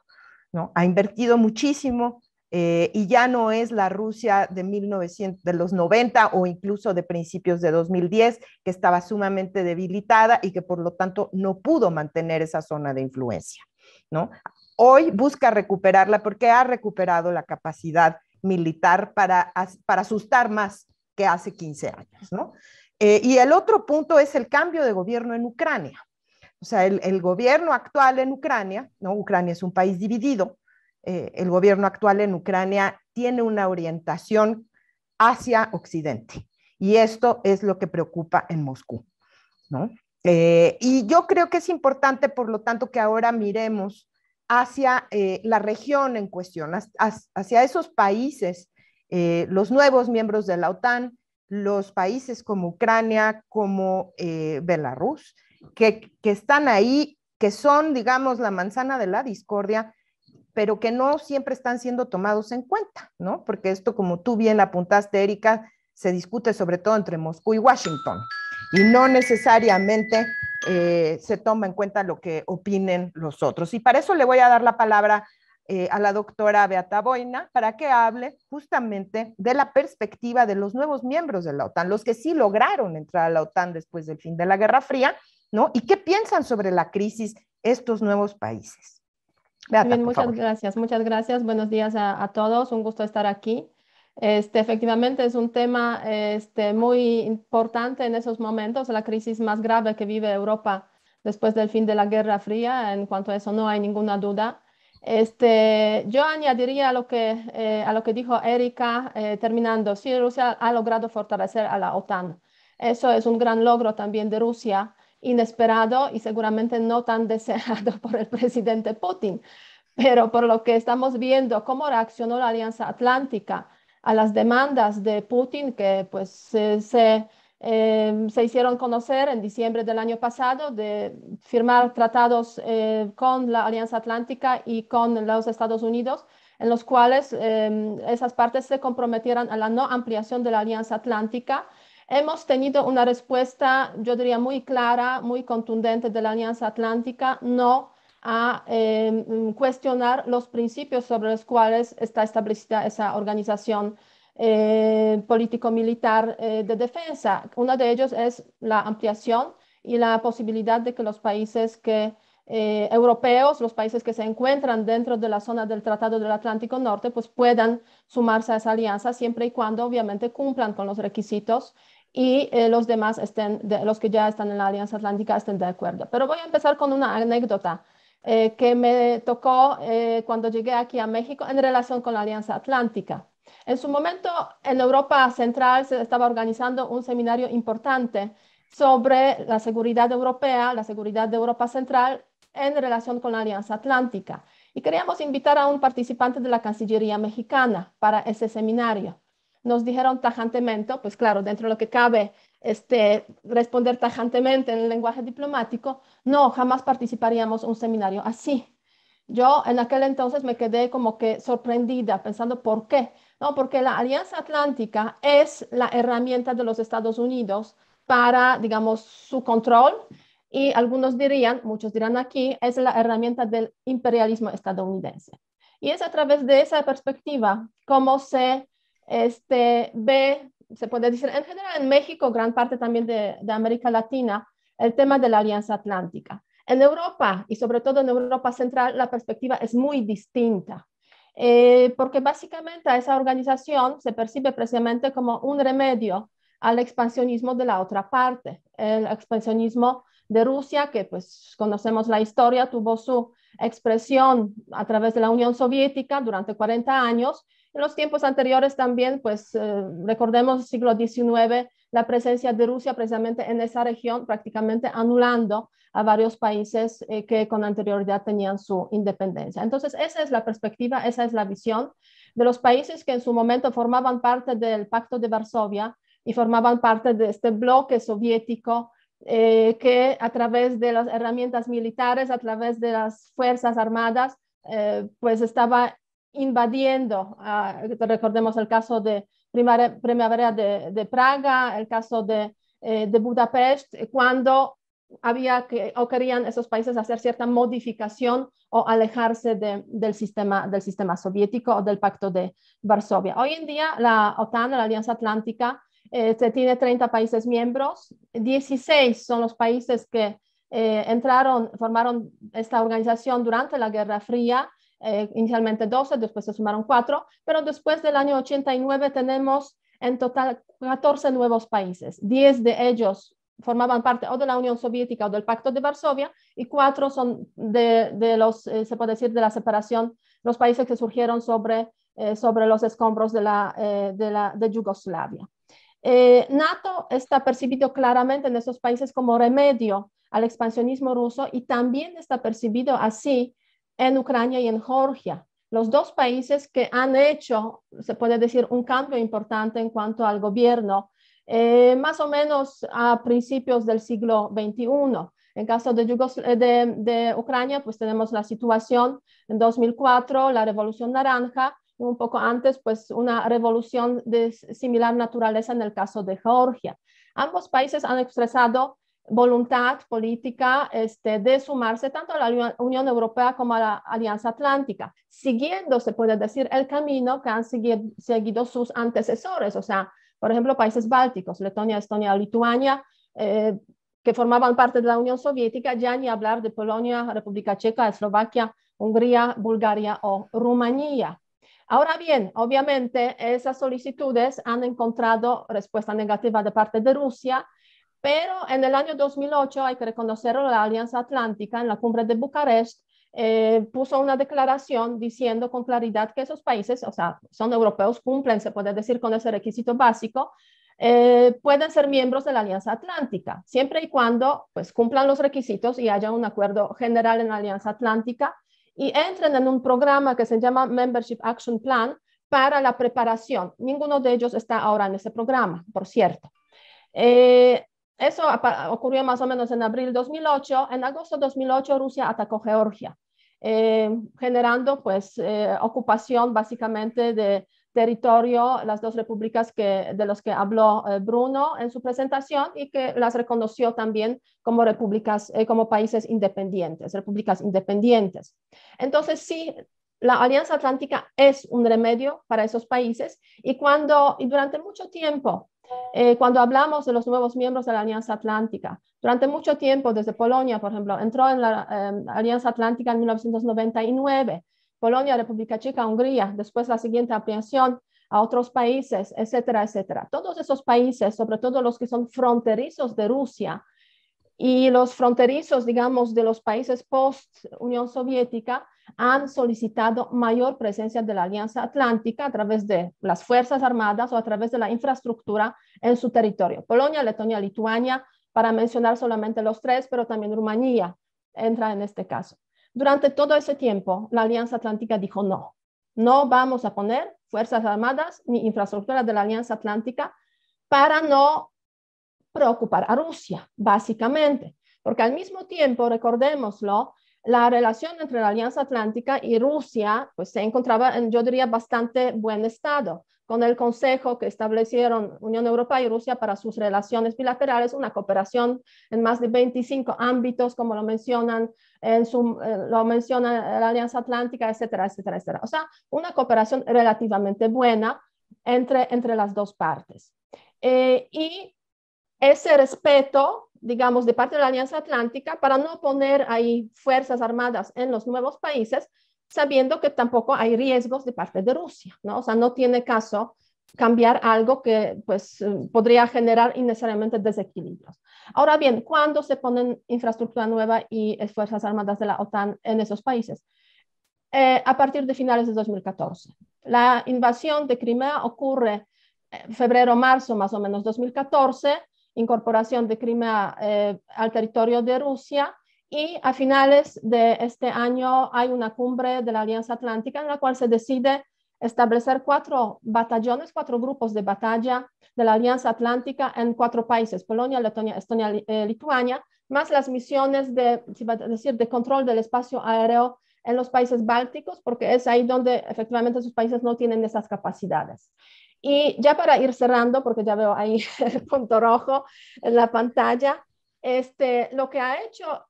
¿no? Ha invertido muchísimo y ya no es la Rusia de los 90 o incluso de principios de 2010, que estaba sumamente debilitada y que por lo tanto no pudo mantener esa zona de influencia, ¿no? Hoy busca recuperarla porque ha recuperado la capacidad militar para asustar más que hace 15 años, ¿no? Y el otro punto es el cambio de gobierno en Ucrania. O sea, el gobierno actual en Ucrania, ¿no? Ucrania es un país dividido, el gobierno actual en Ucrania tiene una orientación hacia Occidente. Y esto es lo que preocupa en Moscú, ¿no? Y yo creo que es importante, por lo tanto, que ahora miremos hacia la región en cuestión, hacia esos países, los nuevos miembros de la OTAN, los países como Ucrania, como Belarus, que están ahí, que son, digamos, la manzana de la discordia, pero que no siempre están siendo tomados en cuenta, ¿no? Porque esto, como tú bien apuntaste, Erika, se discute sobre todo entre Moscú y Washington, y no necesariamente se toma en cuenta lo que opinen los otros. Y para eso le voy a dar la palabra a la doctora Beata Boina para que hable justamente de la perspectiva de los nuevos miembros de la OTAN, los que sí lograron entrar a la OTAN después del fin de la Guerra Fría, ¿no? Y qué piensan sobre la crisis estos nuevos países. Beata, bien, muchas gracias, muchas gracias. Buenos días a todos, un gusto estar aquí. Efectivamente es un tema muy importante en esos momentos, la crisis más grave que vive Europa después del fin de la Guerra Fría. En cuanto a eso no hay ninguna duda. Yo añadiría a lo que dijo Erika, terminando, sí, Rusia ha logrado fortalecer a la OTAN. Eso es un gran logro también de Rusia, inesperado y seguramente no tan deseado por el presidente Putin, pero por lo que estamos viendo cómo reaccionó la Alianza Atlántica a las demandas de Putin, que pues se hicieron conocer en diciembre del año pasado, de firmar tratados con la Alianza Atlántica y con los Estados Unidos, en los cuales esas partes se comprometieran a la no ampliación de la Alianza Atlántica. Hemos tenido una respuesta, yo diría, muy clara, muy contundente de la Alianza Atlántica, no a cuestionar los principios sobre los cuales está establecida esa organización político-militar de defensa. Uno de ellos es la ampliación y la posibilidad de que los países europeos, los países que se encuentran dentro de la zona del Tratado del Atlántico Norte, pues puedan sumarse a esa alianza siempre y cuando obviamente cumplan con los requisitos y los demás los que ya están en la Alianza Atlántica estén de acuerdo. Pero voy a empezar con una anécdota que me tocó cuando llegué aquí a México en relación con la Alianza Atlántica. En su momento, en Europa Central se estaba organizando un seminario importante sobre la seguridad europea, la seguridad de Europa Central en relación con la Alianza Atlántica. Y queríamos invitar a un participante de la Cancillería mexicana para ese seminario. Nos dijeron tajantemente, pues claro, dentro de lo que cabe responder tajantemente en el lenguaje diplomático, no, jamás participaríamos en un seminario así. Yo en aquel entonces me quedé como que sorprendida, pensando ¿por qué? No, porque la Alianza Atlántica es la herramienta de los Estados Unidos para, digamos, su control, y algunos dirían, muchos dirán aquí, es la herramienta del imperialismo estadounidense. Y es a través de esa perspectiva cómo se ve, se puede decir, en general en México, gran parte también de América Latina, el tema de la Alianza Atlántica. En Europa, y sobre todo en Europa Central, la perspectiva es muy distinta, porque básicamente a esa organización se percibe precisamente como un remedio al expansionismo de la otra parte, el expansionismo de Rusia, que pues conocemos la historia, tuvo su expresión a través de la Unión Soviética durante 40 años. En los tiempos anteriores también, pues recordemos el siglo XIX, la presencia de Rusia precisamente en esa región, prácticamente anulando a varios países que con anterioridad tenían su independencia. Entonces, esa es la perspectiva, esa es la visión de los países que en su momento formaban parte del Pacto de Varsovia y formaban parte de este bloque soviético que a través de las herramientas militares, a través de las fuerzas armadas, pues estaba invadiendo, recordemos el caso de Primavera de Praga, el caso de Budapest, cuando había o querían esos países hacer cierta modificación o alejarse del sistema soviético o del Pacto de Varsovia. Hoy en día la OTAN, la Alianza Atlántica, tiene 30 países miembros, 16 son los países que formaron esta organización durante la Guerra Fría, inicialmente 12, después se sumaron 4, pero después del año 89 tenemos en total 14 nuevos países, 10 de ellos formaban parte o de la Unión Soviética o del Pacto de Varsovia, y 4 son de los, se puede decir, de la separación, los países que surgieron sobre los escombros de Yugoslavia. NATO está percibido claramente en esos países como remedio al expansionismo ruso, y también está percibido así en Ucrania y en Georgia, los dos países que han hecho, se puede decir, un cambio importante en cuanto al gobierno, más o menos a principios del siglo XXI. En caso de Ucrania, pues tenemos la situación en 2004, la Revolución Naranja, un poco antes, pues una revolución de similar naturaleza en el caso de Georgia. Ambos países han expresado voluntad política de sumarse tanto a la Unión Europea como a la Alianza Atlántica, siguiendo, se puede decir, el camino que han seguido sus antecesores, o sea, por ejemplo, países bálticos, Letonia, Estonia, Lituania, que formaban parte de la Unión Soviética, ya ni hablar de Polonia, República Checa, Eslovaquia, Hungría, Bulgaria o Rumanía. Ahora bien, obviamente esas solicitudes han encontrado respuesta negativa de parte de Rusia, pero en el año 2008, hay que reconocerlo, la Alianza Atlántica en la cumbre de Bucarest puso una declaración diciendo con claridad que esos países, o sea, son europeos, cumplen, se puede decir, con ese requisito básico, pueden ser miembros de la Alianza Atlántica, siempre y cuando pues, cumplan los requisitos y haya un acuerdo general en la Alianza Atlántica y entren en un programa que se llama Membership Action Plan para la preparación. Ninguno de ellos está ahora en ese programa, por cierto. Eso ocurrió más o menos en abril 2008. En agosto 2008 Rusia atacó Georgia, generando pues ocupación básicamente de territorio, las dos repúblicas de los que habló Bruno en su presentación, y que las reconoció también como repúblicas, como países independientes, repúblicas independientes. Entonces sí, la Alianza Atlántica es un remedio para esos países, y durante mucho tiempo, cuando hablamos de los nuevos miembros de la Alianza Atlántica, durante mucho tiempo, desde Polonia, por ejemplo, entró en la Alianza Atlántica en 1999, Polonia, República Checa, Hungría, después la siguiente ampliación a otros países, etcétera, etcétera. Todos esos países, sobre todo los que son fronterizos de Rusia y los fronterizos, digamos, de los países post-Unión Soviética, han solicitado mayor presencia de la Alianza Atlántica a través de las Fuerzas Armadas o a través de la infraestructura en su territorio. Polonia, Letonia, Lituania, para mencionar solamente los tres, pero también Rumanía entra en este caso. Durante todo ese tiempo, la Alianza Atlántica dijo no. No vamos a poner Fuerzas Armadas ni infraestructura de la Alianza Atlántica para no preocupar a Rusia, básicamente. Porque al mismo tiempo, recordémoslo, la relación entre la Alianza Atlántica y Rusia pues, se encontraba en, yo diría, bastante buen estado, con el consejo que establecieron Unión Europea y Rusia para sus relaciones bilaterales, una cooperación en más de 25 ámbitos, como lo menciona la Alianza Atlántica, etcétera, etcétera, etcétera. O sea, una cooperación relativamente buena entre las dos partes. Y ese respeto, digamos, de parte de la Alianza Atlántica para no poner ahí fuerzas armadas en los nuevos países, sabiendo que tampoco hay riesgos de parte de Rusia, ¿no? O sea, no tiene caso cambiar algo que pues, podría generar innecesariamente desequilibrios. Ahora bien, ¿cuándo se ponen infraestructura nueva y fuerzas armadas de la OTAN en esos países? A partir de finales de 2014. La invasión de Crimea ocurre febrero-marzo más o menos 2014, incorporación de Crimea al territorio de Rusia, y a finales de este año hay una cumbre de la Alianza Atlántica en la cual se decide establecer 4 batallones, 4 grupos de batalla de la Alianza Atlántica en 4 países, Polonia, Letonia, Estonia, Lituania, más las misiones de control del espacio aéreo en los países bálticos, porque es ahí donde efectivamente esos países no tienen esas capacidades. Y ya para ir cerrando, porque ya veo ahí el punto rojo en la pantalla, Lo que ha hecho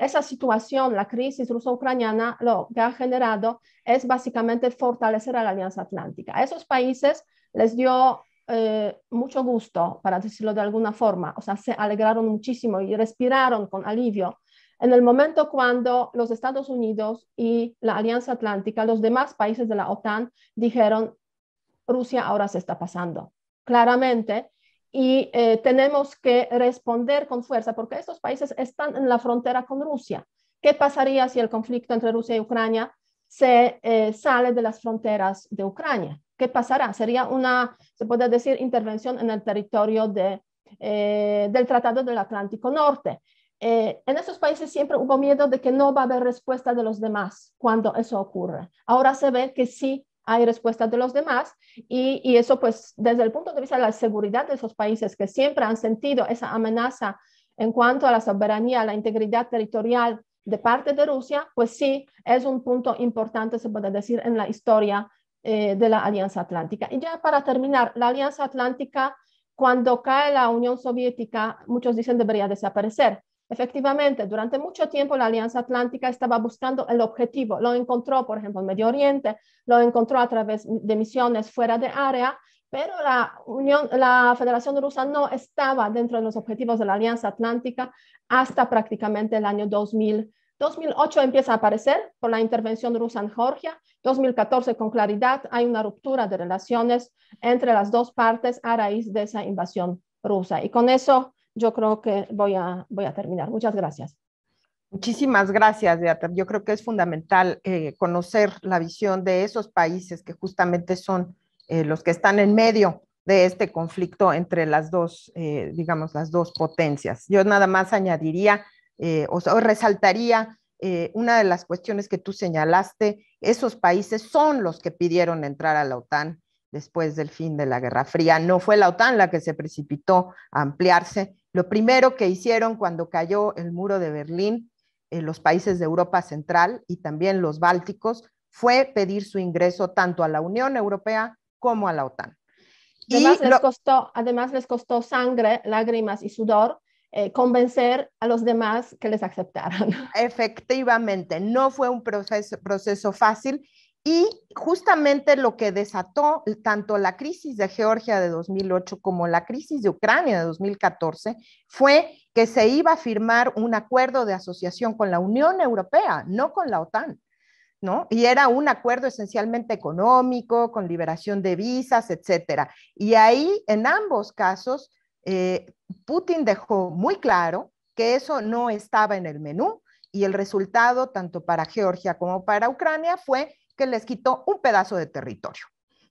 esa situación, la crisis ruso-ucraniana, lo que ha generado es básicamente fortalecer a la Alianza Atlántica. A esos países les dio mucho gusto, para decirlo de alguna forma, o sea, se alegraron muchísimo y respiraron con alivio en el momento cuando los Estados Unidos y la Alianza Atlántica, los demás países de la OTAN, dijeron, Rusia ahora se está pasando, claramente, y tenemos que responder con fuerza, porque estos países están en la frontera con Rusia. ¿Qué pasaría si el conflicto entre Rusia y Ucrania se sale de las fronteras de Ucrania? ¿Qué pasará? Sería una, se puede decir, intervención en el territorio del Tratado del Atlántico Norte. En esos países siempre hubo miedo de que no va a haber respuesta de los demás cuando eso ocurre. Ahora se ve que sí hay respuesta de los demás y eso pues desde el punto de vista de la seguridad de esos países que siempre han sentido esa amenaza en cuanto a la soberanía, a la integridad territorial de parte de Rusia, pues sí es un punto importante, se puede decir, en la historia de la Alianza Atlántica. Y ya para terminar, la Alianza Atlántica, cuando cae la Unión Soviética, muchos dicen debería desaparecer. Efectivamente, durante mucho tiempo la Alianza Atlántica estaba buscando el objetivo, lo encontró, por ejemplo, en Medio Oriente, lo encontró a través de misiones fuera de área, pero la Federación Rusa no estaba dentro de los objetivos de la Alianza Atlántica hasta prácticamente el año 2000. 2008 empieza a aparecer por la intervención rusa en Georgia, 2014 con claridad hay una ruptura de relaciones entre las dos partes a raíz de esa invasión rusa. Y con eso yo creo que voy a terminar. Muchas gracias. Muchísimas gracias, Beata. Yo creo que es fundamental conocer la visión de esos países que justamente son los que están en medio de este conflicto entre las dos, digamos, las dos potencias. Yo nada más añadiría o resaltaría una de las cuestiones que tú señalaste. Esos países son los que pidieron entrar a la OTAN después del fin de la Guerra Fría. No fue la OTAN la que se precipitó a ampliarse. Lo primero que hicieron cuando cayó el muro de Berlín, los países de Europa Central y también los bálticos, fue pedir su ingreso tanto a la Unión Europea como a la OTAN. Además les costó sangre, lágrimas y sudor convencer a los demás que les aceptaran. Efectivamente, no fue un proceso fácil. Y justamente lo que desató tanto la crisis de Georgia de 2008 como la crisis de Ucrania de 2014 fue que se iba a firmar un acuerdo de asociación con la Unión Europea, no con la OTAN, ¿no? Y era un acuerdo esencialmente económico, con liberación de visas, etcétera. Y ahí, en ambos casos, Putin dejó muy claro que eso no estaba en el menú y el resultado, tanto para Georgia como para Ucrania, fue que les quitó un pedazo de territorio,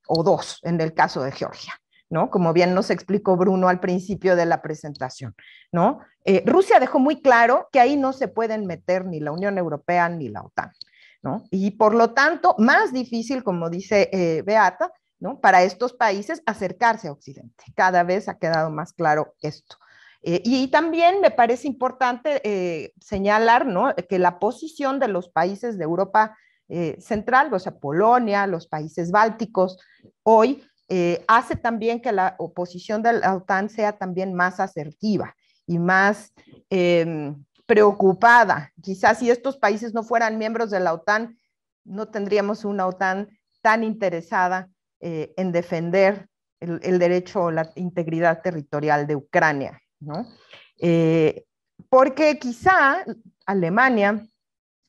o dos en el caso de Georgia, ¿no? Como bien nos explicó Bruno al principio de la presentación, ¿no? Rusia dejó muy claro que ahí no se pueden meter ni la Unión Europea ni la OTAN, ¿no? Y por lo tanto, más difícil, como dice Beata, ¿no? Para estos países acercarse a Occidente. Cada vez ha quedado más claro esto. Y también me parece importante señalar, ¿no? Que la posición de los países de Europa Central, o sea, Polonia, los países bálticos, hoy hace también que la oposición de la OTAN sea también más asertiva y más preocupada. Quizás si estos países no fueran miembros de la OTAN, no tendríamos una OTAN tan interesada en defender el derecho o la integridad territorial de Ucrania, ¿no? Porque quizá Alemania,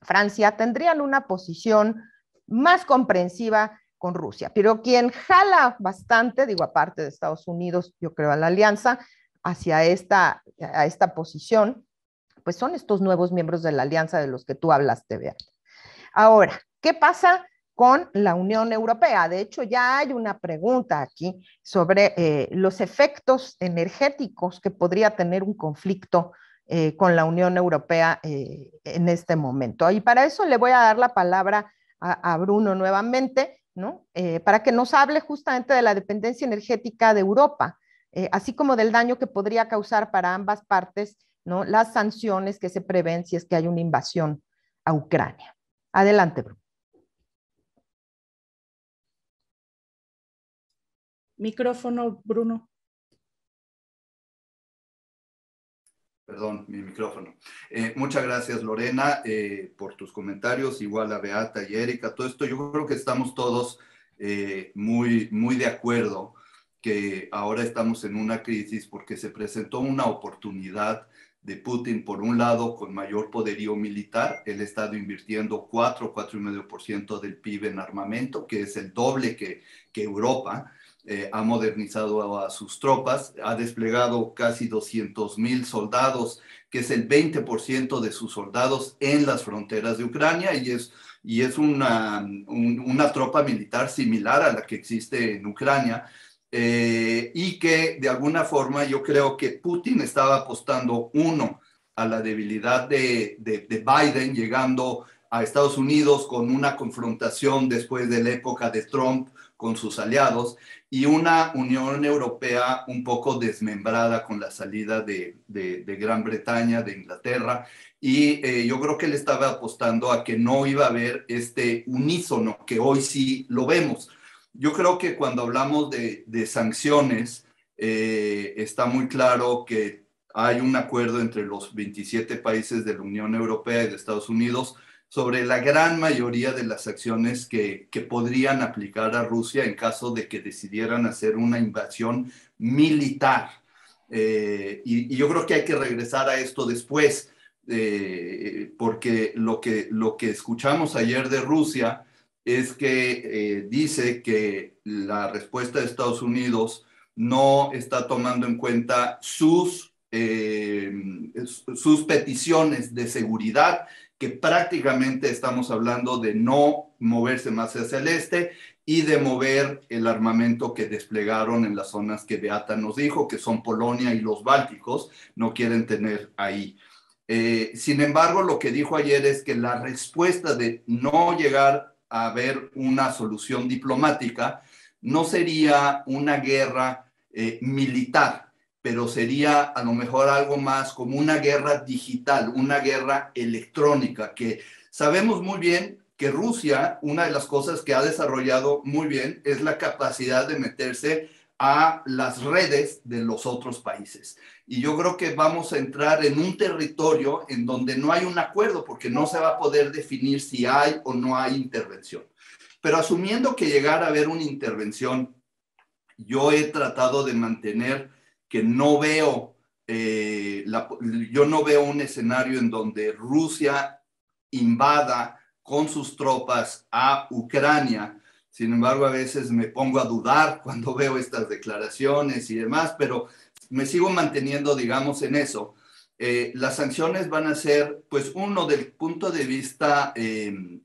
Francia tendrían una posición más comprensiva con Rusia, pero quien jala bastante, digo, aparte de Estados Unidos, yo creo a la alianza, hacia esta posición, pues son estos nuevos miembros de la alianza de los que tú hablaste, Beata. Ahora, ¿qué pasa con la Unión Europea? De hecho, ya hay una pregunta aquí sobre los efectos energéticos que podría tener un conflicto con la Unión Europea en este momento. Y para eso le voy a dar la palabra a Bruno nuevamente, ¿no? Para que nos hable justamente de la dependencia energética de Europa, así como del daño que podría causar para ambas partes, ¿no? Las sanciones que se prevén si es que hay una invasión a Ucrania. Adelante, Bruno. Micrófono, Bruno. Perdón, mi micrófono. Muchas gracias, Lorena, por tus comentarios, igual a Beata y Erika. Todo esto, yo creo que estamos todos muy de acuerdo que ahora estamos en una crisis porque se presentó una oportunidad de Putin, por un lado, con mayor poderío militar. Él ha estado invirtiendo 4,5% del PIB en armamento, que es el doble que Europa. Ha modernizado a sus tropas, ha desplegado casi 200,000 soldados, que es el 20% de sus soldados en las fronteras de Ucrania, y es una tropa militar similar a la que existe en Ucrania, y que de alguna forma yo creo que Putin estaba apostando, uno, a la debilidad de Biden, llegando a Estados Unidos con una confrontación después de la época de Trump con sus aliados, y una Unión Europea un poco desmembrada con la salida de Gran Bretaña, de Inglaterra, y yo creo que él estaba apostando a que no iba a haber este unísono, que hoy sí lo vemos. Yo creo que cuando hablamos de sanciones, está muy claro que hay un acuerdo entre los 27 países de la Unión Europea y de Estados Unidos sobre la gran mayoría de las acciones que podrían aplicar a Rusia en caso de que decidieran hacer una invasión militar. Y yo creo que hay que regresar a esto después, porque lo que escuchamos ayer de Rusia es que dice que la respuesta de Estados Unidos no está tomando en cuenta sus peticiones de seguridad, que prácticamente estamos hablando de no moverse más hacia el este y de mover el armamento que desplegaron en las zonas que Beata nos dijo, que son Polonia y los Bálticos, no quieren tener ahí. Sin embargo, lo que dijo ayer es que la respuesta de no llegar a haber una solución diplomática no sería una guerra militar, pero sería a lo mejor algo más como una guerra digital, una guerra electrónica, que sabemos muy bien que Rusia, una de las cosas que ha desarrollado muy bien es la capacidad de meterse a las redes de los otros países. Y yo creo que vamos a entrar en un territorio en donde no hay un acuerdo, porque no se va a poder definir si hay o no hay intervención. Pero asumiendo que llegara a haber una intervención, yo he tratado de mantener que no veo, yo no veo un escenario en donde Rusia invada con sus tropas a Ucrania. Sin embargo, a veces me pongo a dudar cuando veo estas declaraciones y demás, pero me sigo manteniendo, digamos, en eso. Las sanciones van a ser, pues, uno, del punto de vista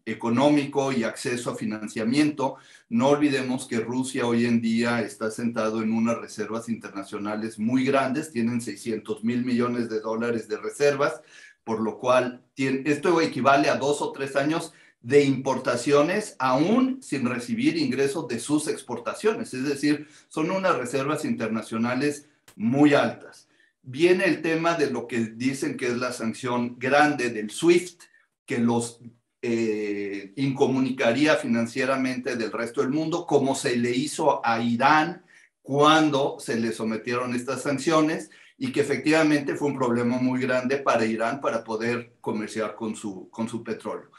económico y acceso a financiamiento. No olvidemos que Rusia hoy en día está sentado en unas reservas internacionales muy grandes, tienen 600,000 millones de dólares de reservas, por lo cual esto equivale a 2 o 3 años de importaciones, aún sin recibir ingresos de sus exportaciones. Es decir, son unas reservas internacionales muy altas. Viene el tema de lo que dicen que es la sanción grande del SWIFT, que los incomunicaría financieramente del resto del mundo, como se le hizo a Irán cuando se le sometieron estas sanciones, y que efectivamente fue un problema muy grande para Irán para poder comerciar con su petróleo.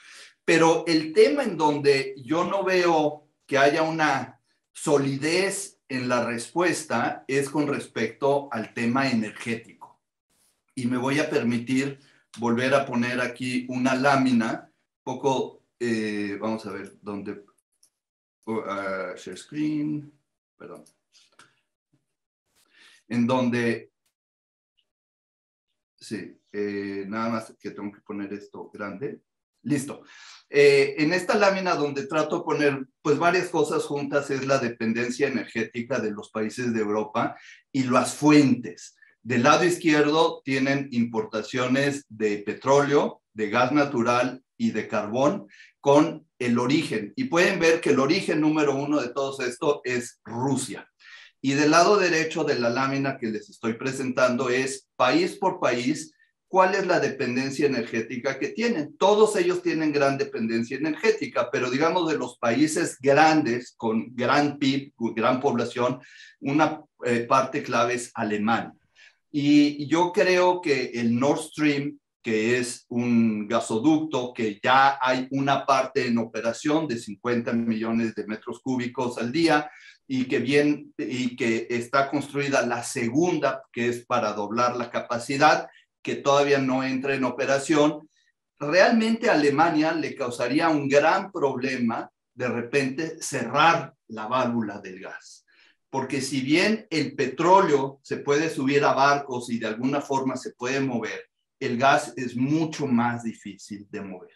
Pero el tema en donde yo no veo que haya una solidez en la respuesta es con respecto al tema energético. Y me voy a permitir volver a poner aquí una lámina, poco, vamos a ver dónde, share screen, perdón, en donde, sí, nada más que tengo que poner esto grande. Listo. En esta lámina donde trato de poner pues varias cosas juntas es la dependencia energética de los países de Europa y las fuentes. Del lado izquierdo tienen importaciones de petróleo, de gas natural y de carbón con el origen. Y pueden ver que el origen número 1 de todo esto es Rusia. Y del lado derecho de la lámina que les estoy presentando es país por país cuál es la dependencia energética que tienen. Todos ellos tienen gran dependencia energética, pero digamos de los países grandes, con gran PIB, con gran población, una parte clave es Alemania. Y yo creo que el Nord Stream, que es un gasoducto que ya hay una parte en operación de 50 millones de metros cúbicos al día y que está construida la segunda, que es para doblar la capacidad, que todavía no entra en operación, realmente a Alemania le causaría un gran problema de repente cerrar la válvula del gas. Porque si bien el petróleo se puede subir a barcos y de alguna forma se puede mover, el gas es mucho más difícil de mover.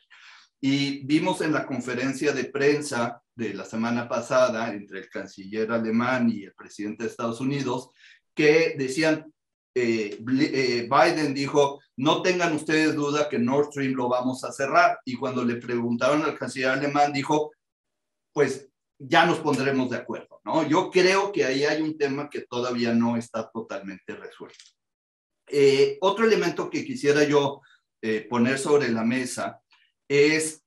Y vimos en la conferencia de prensa de la semana pasada entre el canciller alemán y el presidente de Estados Unidos que decían, Biden dijo, no tengan ustedes duda que Nord Stream lo vamos a cerrar. Y cuando le preguntaron al canciller alemán, dijo, pues ya nos pondremos de acuerdo, ¿no? Yo creo que ahí hay un tema que todavía no está totalmente resuelto. Otro elemento que quisiera yo poner sobre la mesa es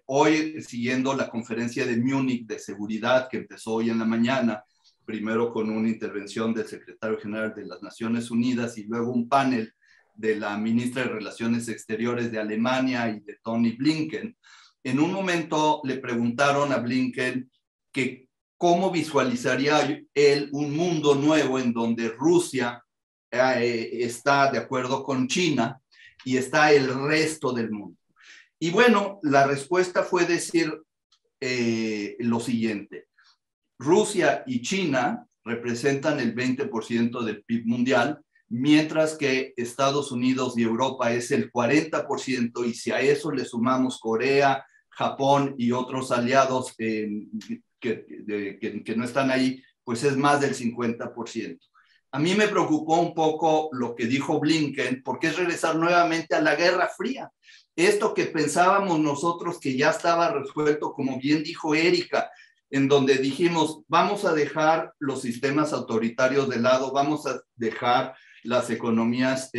hoy, siguiendo la conferencia de Múnich de seguridad que empezó hoy en la mañana, primero con una intervención del secretario general de las Naciones Unidas y luego un panel de la ministra de Relaciones Exteriores de Alemania y de Tony Blinken. En un momento le preguntaron a Blinken que cómo visualizaría él un mundo nuevo en donde Rusia está de acuerdo con China y está el resto del mundo. Y bueno, la respuesta fue decir lo siguiente. Rusia y China representan el 20% del PIB mundial, mientras que Estados Unidos y Europa es el 40%, y si a eso le sumamos Corea, Japón y otros aliados que no están ahí, pues es más del 50%. A mí me preocupó un poco lo que dijo Blinken, porque es regresar nuevamente a la Guerra Fría. Esto que pensábamos nosotros que ya estaba resuelto, como bien dijo Erika, en donde dijimos, vamos a dejar los sistemas autoritarios de lado, vamos a dejar las economías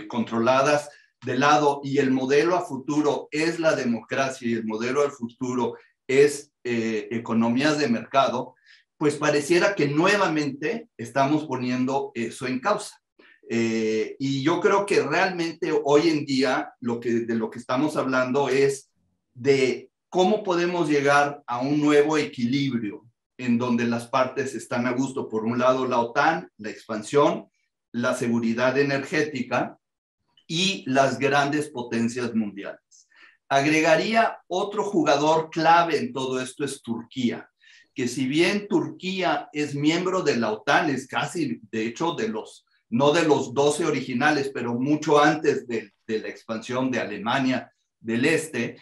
controladas de lado, y el modelo a futuro es la democracia y el modelo al futuro es economías de mercado, pues pareciera que nuevamente estamos poniendo eso en causa. Y yo creo que realmente hoy en día de lo que estamos hablando es de cómo podemos llegar a un nuevo equilibrio en donde las partes están a gusto. Por un lado, la OTAN, la expansión, la seguridad energética y las grandes potencias mundiales. Agregaría otro jugador clave en todo esto, es Turquía, que si bien Turquía es miembro de la OTAN, es casi, de hecho, no de los 12 originales, pero mucho antes de la expansión de Alemania del Este,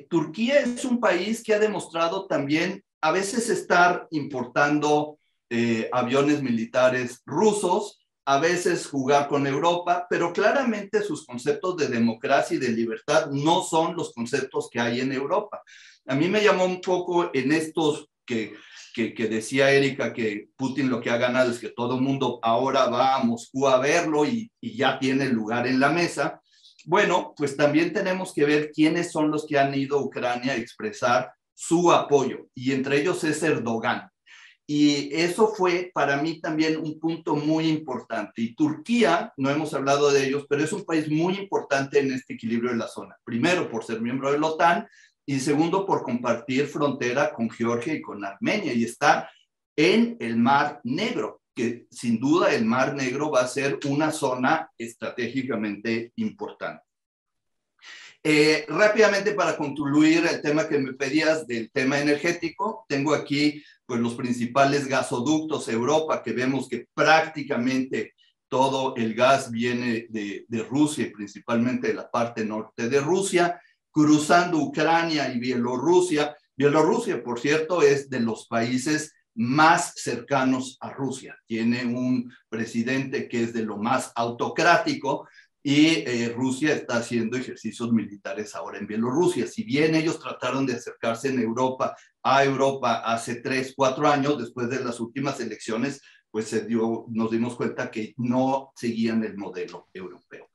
Turquía es un país que ha demostrado también a veces estar importando aviones militares rusos, a veces jugar con Europa, pero claramente sus conceptos de democracia y de libertad no son los conceptos que hay en Europa. A mí me llamó un poco en estos que decía Erika, que Putin lo que ha ganado es que todo el mundo ahora va a Moscú a verlo y ya tiene lugar en la mesa. Bueno, pues también tenemos que ver quiénes son los que han ido a Ucrania a expresar su apoyo, y entre ellos es Erdogan. Y eso fue para mí también un punto muy importante. Y Turquía, no hemos hablado de ellos, pero es un país muy importante en este equilibrio de la zona. Primero, por ser miembro de la OTAN, y segundo, por compartir frontera con Georgia y con Armenia, y estar en el Mar Negro, que sin duda el Mar Negro va a ser una zona estratégicamente importante. Rápidamente, para concluir el tema que me pedías del tema energético, tengo aquí pues los principales gasoductos Europa, que vemos que prácticamente todo el gas viene de Rusia, y principalmente de la parte norte de Rusia, cruzando Ucrania y Bielorrusia. Bielorrusia, por cierto, es de los países más cercanos a Rusia. Tiene un presidente que es de lo más autocrático, y Rusia está haciendo ejercicios militares ahora en Bielorrusia. Si bien ellos trataron de acercarse a Europa hace 3, 4 años, después de las últimas elecciones, pues nos dimos cuenta que no seguían el modelo europeo.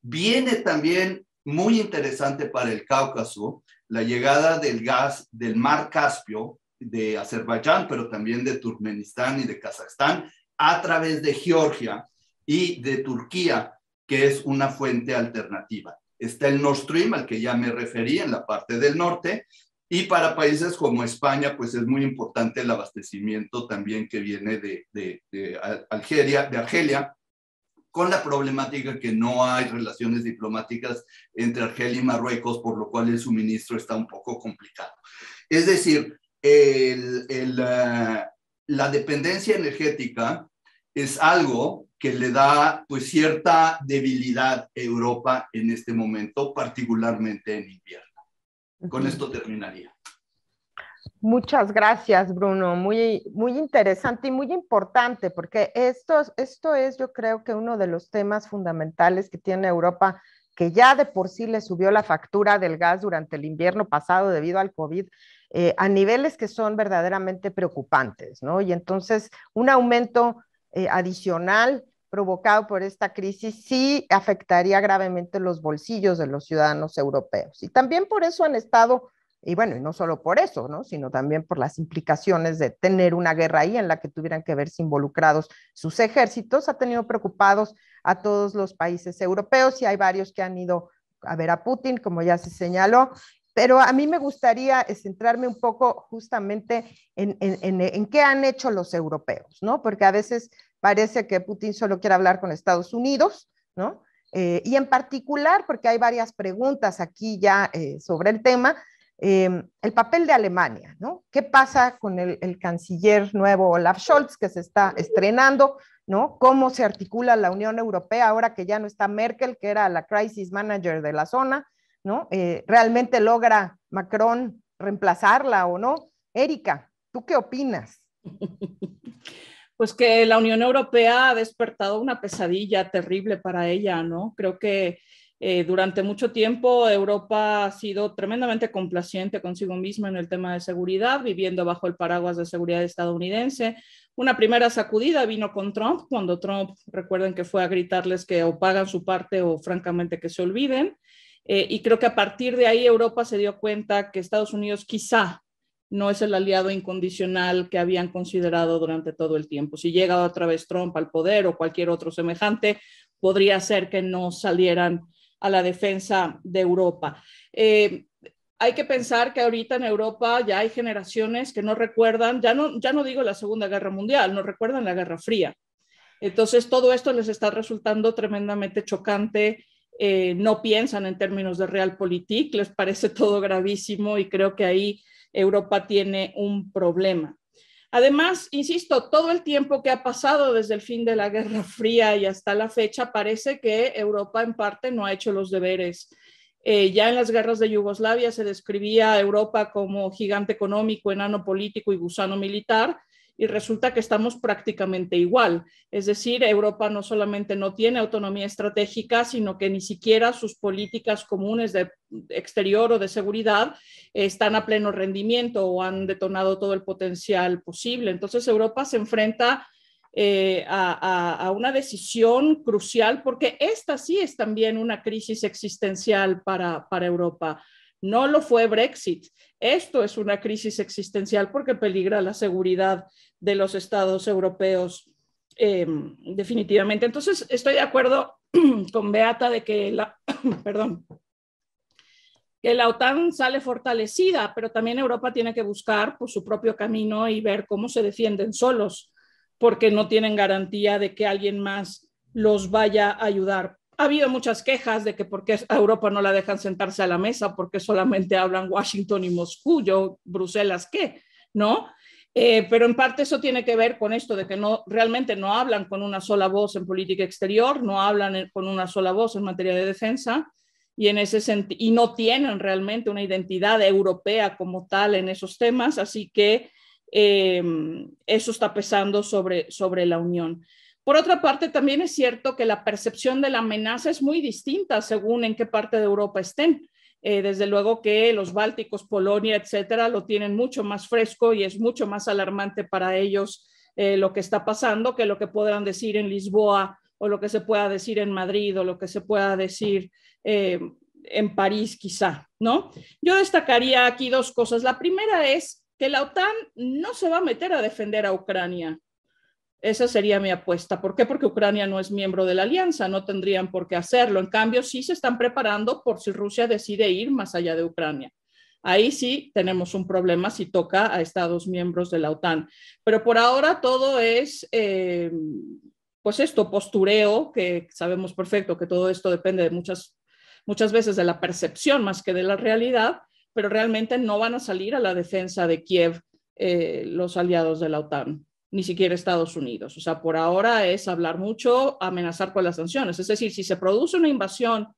Viene también muy interesante para el Cáucaso la llegada del gas del Mar Caspio, de Azerbaiyán, pero también de Turkmenistán y de Kazajstán, a través de Georgia y de Turquía, que es una fuente alternativa. Está el Nord Stream, al que ya me referí, en la parte del norte, y para países como España, pues es muy importante el abastecimiento también que viene de Argelia, con la problemática que no hay relaciones diplomáticas entre Argelia y Marruecos, por lo cual el suministro está un poco complicado. Es decir, la dependencia energética es algo que le da pues cierta debilidad a Europa en este momento, particularmente en invierno. Con esto terminaría. Muchas gracias, Bruno. Muy, muy interesante y muy importante, porque esto es, yo creo que uno de los temas fundamentales que tiene Europa, que ya de por sí le subió la factura del gas durante el invierno pasado debido al COVID, a niveles que son verdaderamente preocupantes, ¿no? Y entonces un aumento adicional provocado por esta crisis sí afectaría gravemente los bolsillos de los ciudadanos europeos. Y también por eso han estado, y bueno, y no solo por eso, ¿no? Sino también por las implicaciones de tener una guerra ahí en la que tuvieran que verse involucrados sus ejércitos, ha tenido preocupados a todos los países europeos y hay varios que han ido a ver a Putin, como ya se señaló, pero a mí me gustaría centrarme un poco justamente en qué han hecho los europeos, ¿no? Porque a veces parece que Putin solo quiere hablar con Estados Unidos, ¿no? Y en particular, porque hay varias preguntas aquí ya sobre el tema, el papel de Alemania, ¿no? ¿Qué pasa con el canciller nuevo Olaf Scholz que se está estrenando, ¿no? ¿Cómo se articula la Unión Europea ahora que ya no está Merkel, que era la crisis manager de la zona, ¿no? ¿Realmente logra Macron reemplazarla o no? Erika, ¿tú qué opinas? Pues que la Unión Europea ha despertado una pesadilla terrible para ella, ¿no? Creo que durante mucho tiempo Europa ha sido tremendamente complaciente consigo misma en el tema de seguridad, viviendo bajo el paraguas de seguridad estadounidense. Una primera sacudida vino con Trump, cuando Trump, recuerden que fue a gritarles que o pagan su parte o francamente que se olviden. Y creo que a partir de ahí Europa se dio cuenta que Estados Unidos quizá no es el aliado incondicional que habían considerado durante todo el tiempo. Si llega otra vez Trump al poder o cualquier otro semejante, podría ser que no salieran a la defensa de Europa. Hay que pensar que ahorita en Europa ya hay generaciones que no recuerdan, ya no digo la Segunda Guerra Mundial, no recuerdan la Guerra Fría. Entonces todo esto les está resultando tremendamente chocante. No piensan en términos de realpolitik, les parece todo gravísimo y creo que ahí Europa tiene un problema. Además, insisto, todo el tiempo que ha pasado desde el fin de la Guerra Fría y hasta la fecha, parece que Europa en parte no ha hecho los deberes. Ya en las guerras de Yugoslavia se describía a Europa como gigante económico, enano político y gusano militar, y resulta que estamos prácticamente igual. Es decir, Europa no solamente no tiene autonomía estratégica, sino que ni siquiera sus políticas comunes de exterior o de seguridad están a pleno rendimiento o han detonado todo el potencial posible. Entonces, Europa se enfrenta a una decisión crucial, porque esta sí es también una crisis existencial para Europa. No lo fue Brexit. Esto es una crisis existencial porque peligra la seguridad de los estados europeos definitivamente. Entonces, estoy de acuerdo con Beata de que que la OTAN sale fortalecida, pero también Europa tiene que buscar pues, su propio camino y ver cómo se defienden solos, porque no tienen garantía de que alguien más los vaya a ayudar. Ha habido muchas quejas de que por qué a Europa no la dejan sentarse a la mesa, porque solamente hablan Washington y Moscú, Bruselas, ¿qué? ¿No? Pero en parte eso tiene que ver con esto de que realmente no hablan con una sola voz en política exterior, no hablan con una sola voz en materia de defensa, y en ese sentido, y no tienen realmente una identidad europea como tal en esos temas, así que eso está pesando sobre la Unión. Por otra parte, también es cierto que la percepción de la amenaza es muy distinta según en qué parte de Europa estén. Desde luego que los bálticos, Polonia, etcétera, lo tienen mucho más fresco y es mucho más alarmante para ellos lo que está pasando que lo que podrán decir en Lisboa o lo que se pueda decir en Madrid o lo que se pueda decir en París quizá, ¿no? Yo destacaría aquí dos cosas. La primera es que la OTAN no se va a meter a defender a Ucrania. Esa sería mi apuesta. ¿Por qué? Porque Ucrania no es miembro de la alianza, no tendrían por qué hacerlo. En cambio, sí se están preparando por si Rusia decide ir más allá de Ucrania. Ahí sí tenemos un problema si toca a Estados miembros de la OTAN. Pero por ahora todo es, pues esto, postureo, que sabemos perfecto que todo esto depende de muchas veces de la percepción más que de la realidad, pero realmente no van a salir a la defensa de Kiev los aliados de la OTAN, ni siquiera Estados Unidos. O sea, por ahora es hablar mucho, amenazar con las sanciones. Es decir, si se produce una invasión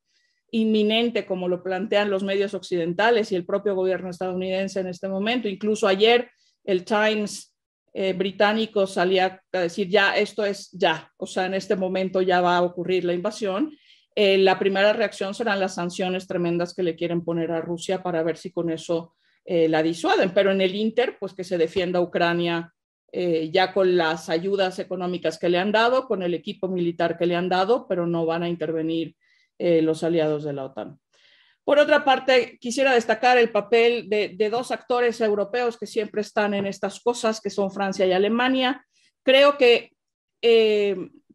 inminente, como lo plantean los medios occidentales y el propio gobierno estadounidense en este momento, incluso ayer el Times británico salía a decir ya, esto es ya, o sea, en este momento ya va a ocurrir la invasión. La primera reacción serán las sanciones tremendas que le quieren poner a Rusia para ver si con eso la disuaden, pero en el Inter, pues que se defienda Ucrania ya con las ayudas económicas que le han dado, con el equipo militar que le han dado, pero no van a intervenir los aliados de la OTAN. Por otra parte, quisiera destacar el papel de dos actores europeos que siempre están en estas cosas, que son Francia y Alemania. Creo que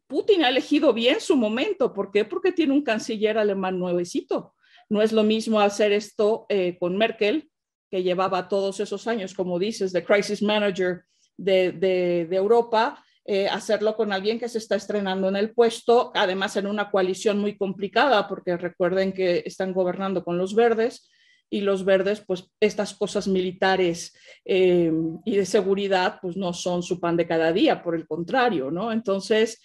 Putin ha elegido bien su momento. ¿Por qué? Porque tiene un canciller alemán nuevecito. No es lo mismo hacer esto con Merkel, que llevaba todos esos años, como dices, de crisis manager de Europa, hacerlo con alguien que se está estrenando en el puesto, además en una coalición muy complicada, porque recuerden que están gobernando con los verdes, y los verdes, pues estas cosas militares y de seguridad, pues no son su pan de cada día, por el contrario, ¿no? Entonces,